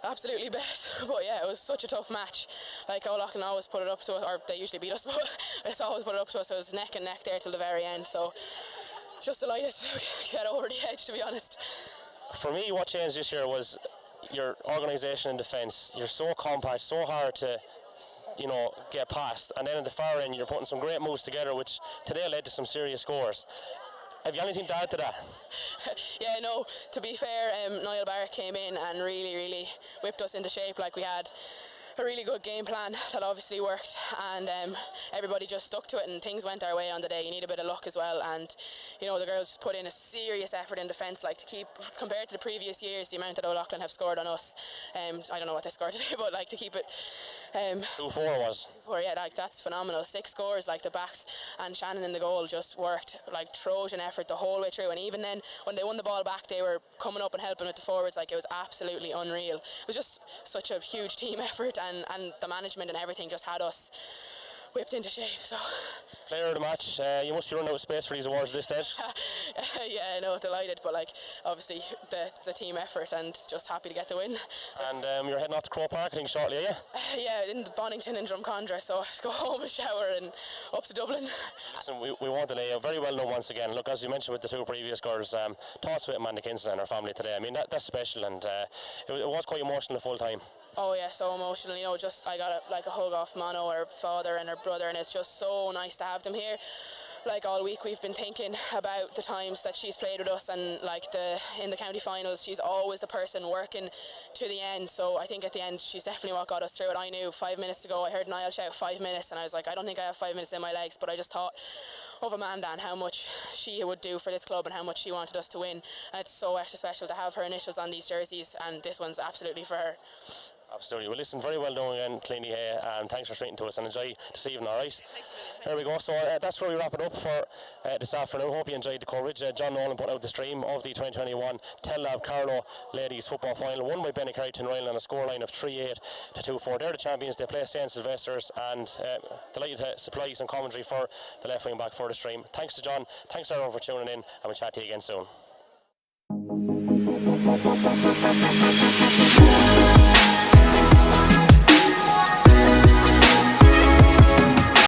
Absolutely bet. But yeah, it was such a tough match. Like, O'Loughlin always put it up to us, or they usually beat us, but it's always put it up to us. It was neck and neck there till the very end. So just delighted to get over the edge, to be honest. For me, what changed this year was your organisation in defence. You're so compact, so hard to, you know, get past. And then at the far end, you're putting some great moves together, which today led to some serious scores. Have you anything to add to that? Yeah, no, to be fair, Niall Barrett came in and really whipped us into shape. Like, we had a really good game plan that obviously worked, and everybody just stuck to it, and things went our way on the day. You need a bit of luck as well, and you know, the girls just put in a serious effort in defence, like, to keep, compared to the previous years, the amount that O'Loughlin have scored on us. I don't know what they scored today, but like, to keep it 2-4 was. Yeah, like, that's phenomenal. 6 scores, like, the backs and Shannon in the goal just worked like Trojan effort the whole way through, and even then when they won the ball back, they were coming up and helping with the forwards. Like, it was absolutely unreal. It was just such a huge team effort, and the management and everything just had us whipped into shape. So Player of the match, you must be running out of space for these awards at this stage. yeah, no, delighted, but like, obviously it's a team effort, and just happy to get the win. And you're heading off to Crow Park, I think, shortly, are you? Yeah, in Bonington and Drumcondra, so I have to go home and shower and up to Dublin. Listen, we won't delay you. Very well done once again. Look, as you mentioned with the 2 previous girls, thoughts with Amanda Kinson and her family today. I mean, that's special, and it was quite emotional the full time. Oh yeah, so emotional. You know, just I got a hug off Mono, her father and her brother, and it's just so nice to have them here. Like, all week we've been thinking about the times that she's played with us, and like, in the county finals, she's always the person working to the end. So I think at the end she's definitely what got us through it. I knew 5 minutes to go, I heard Niall shout 5 minutes, and I was like, I don't think I have 5 minutes in my legs, but I just thought, Amanda and how much she would do for this club and how much she wanted us to win. And it's so extra special to have her initials on these jerseys, and this one's absolutely for her. Absolutely. Well, listen, very well done again, Cleany Hay, and thanks for speaking to us, and enjoy this evening, all right? There we go. So that's where we wrap it up for this afternoon. Hope you enjoyed the coverage. John Nolan put out the stream of the 2021 Tellab Carlow Ladies Football Final, won by Bennecarry Tinryland on a scoreline of 3-8 to 2-4. They're the champions. They play St Sylvester's, and delighted to supply some commentary for the left wing back for the stream. Thanks to John. Thanks everyone for tuning in, and we'll chat to you again soon.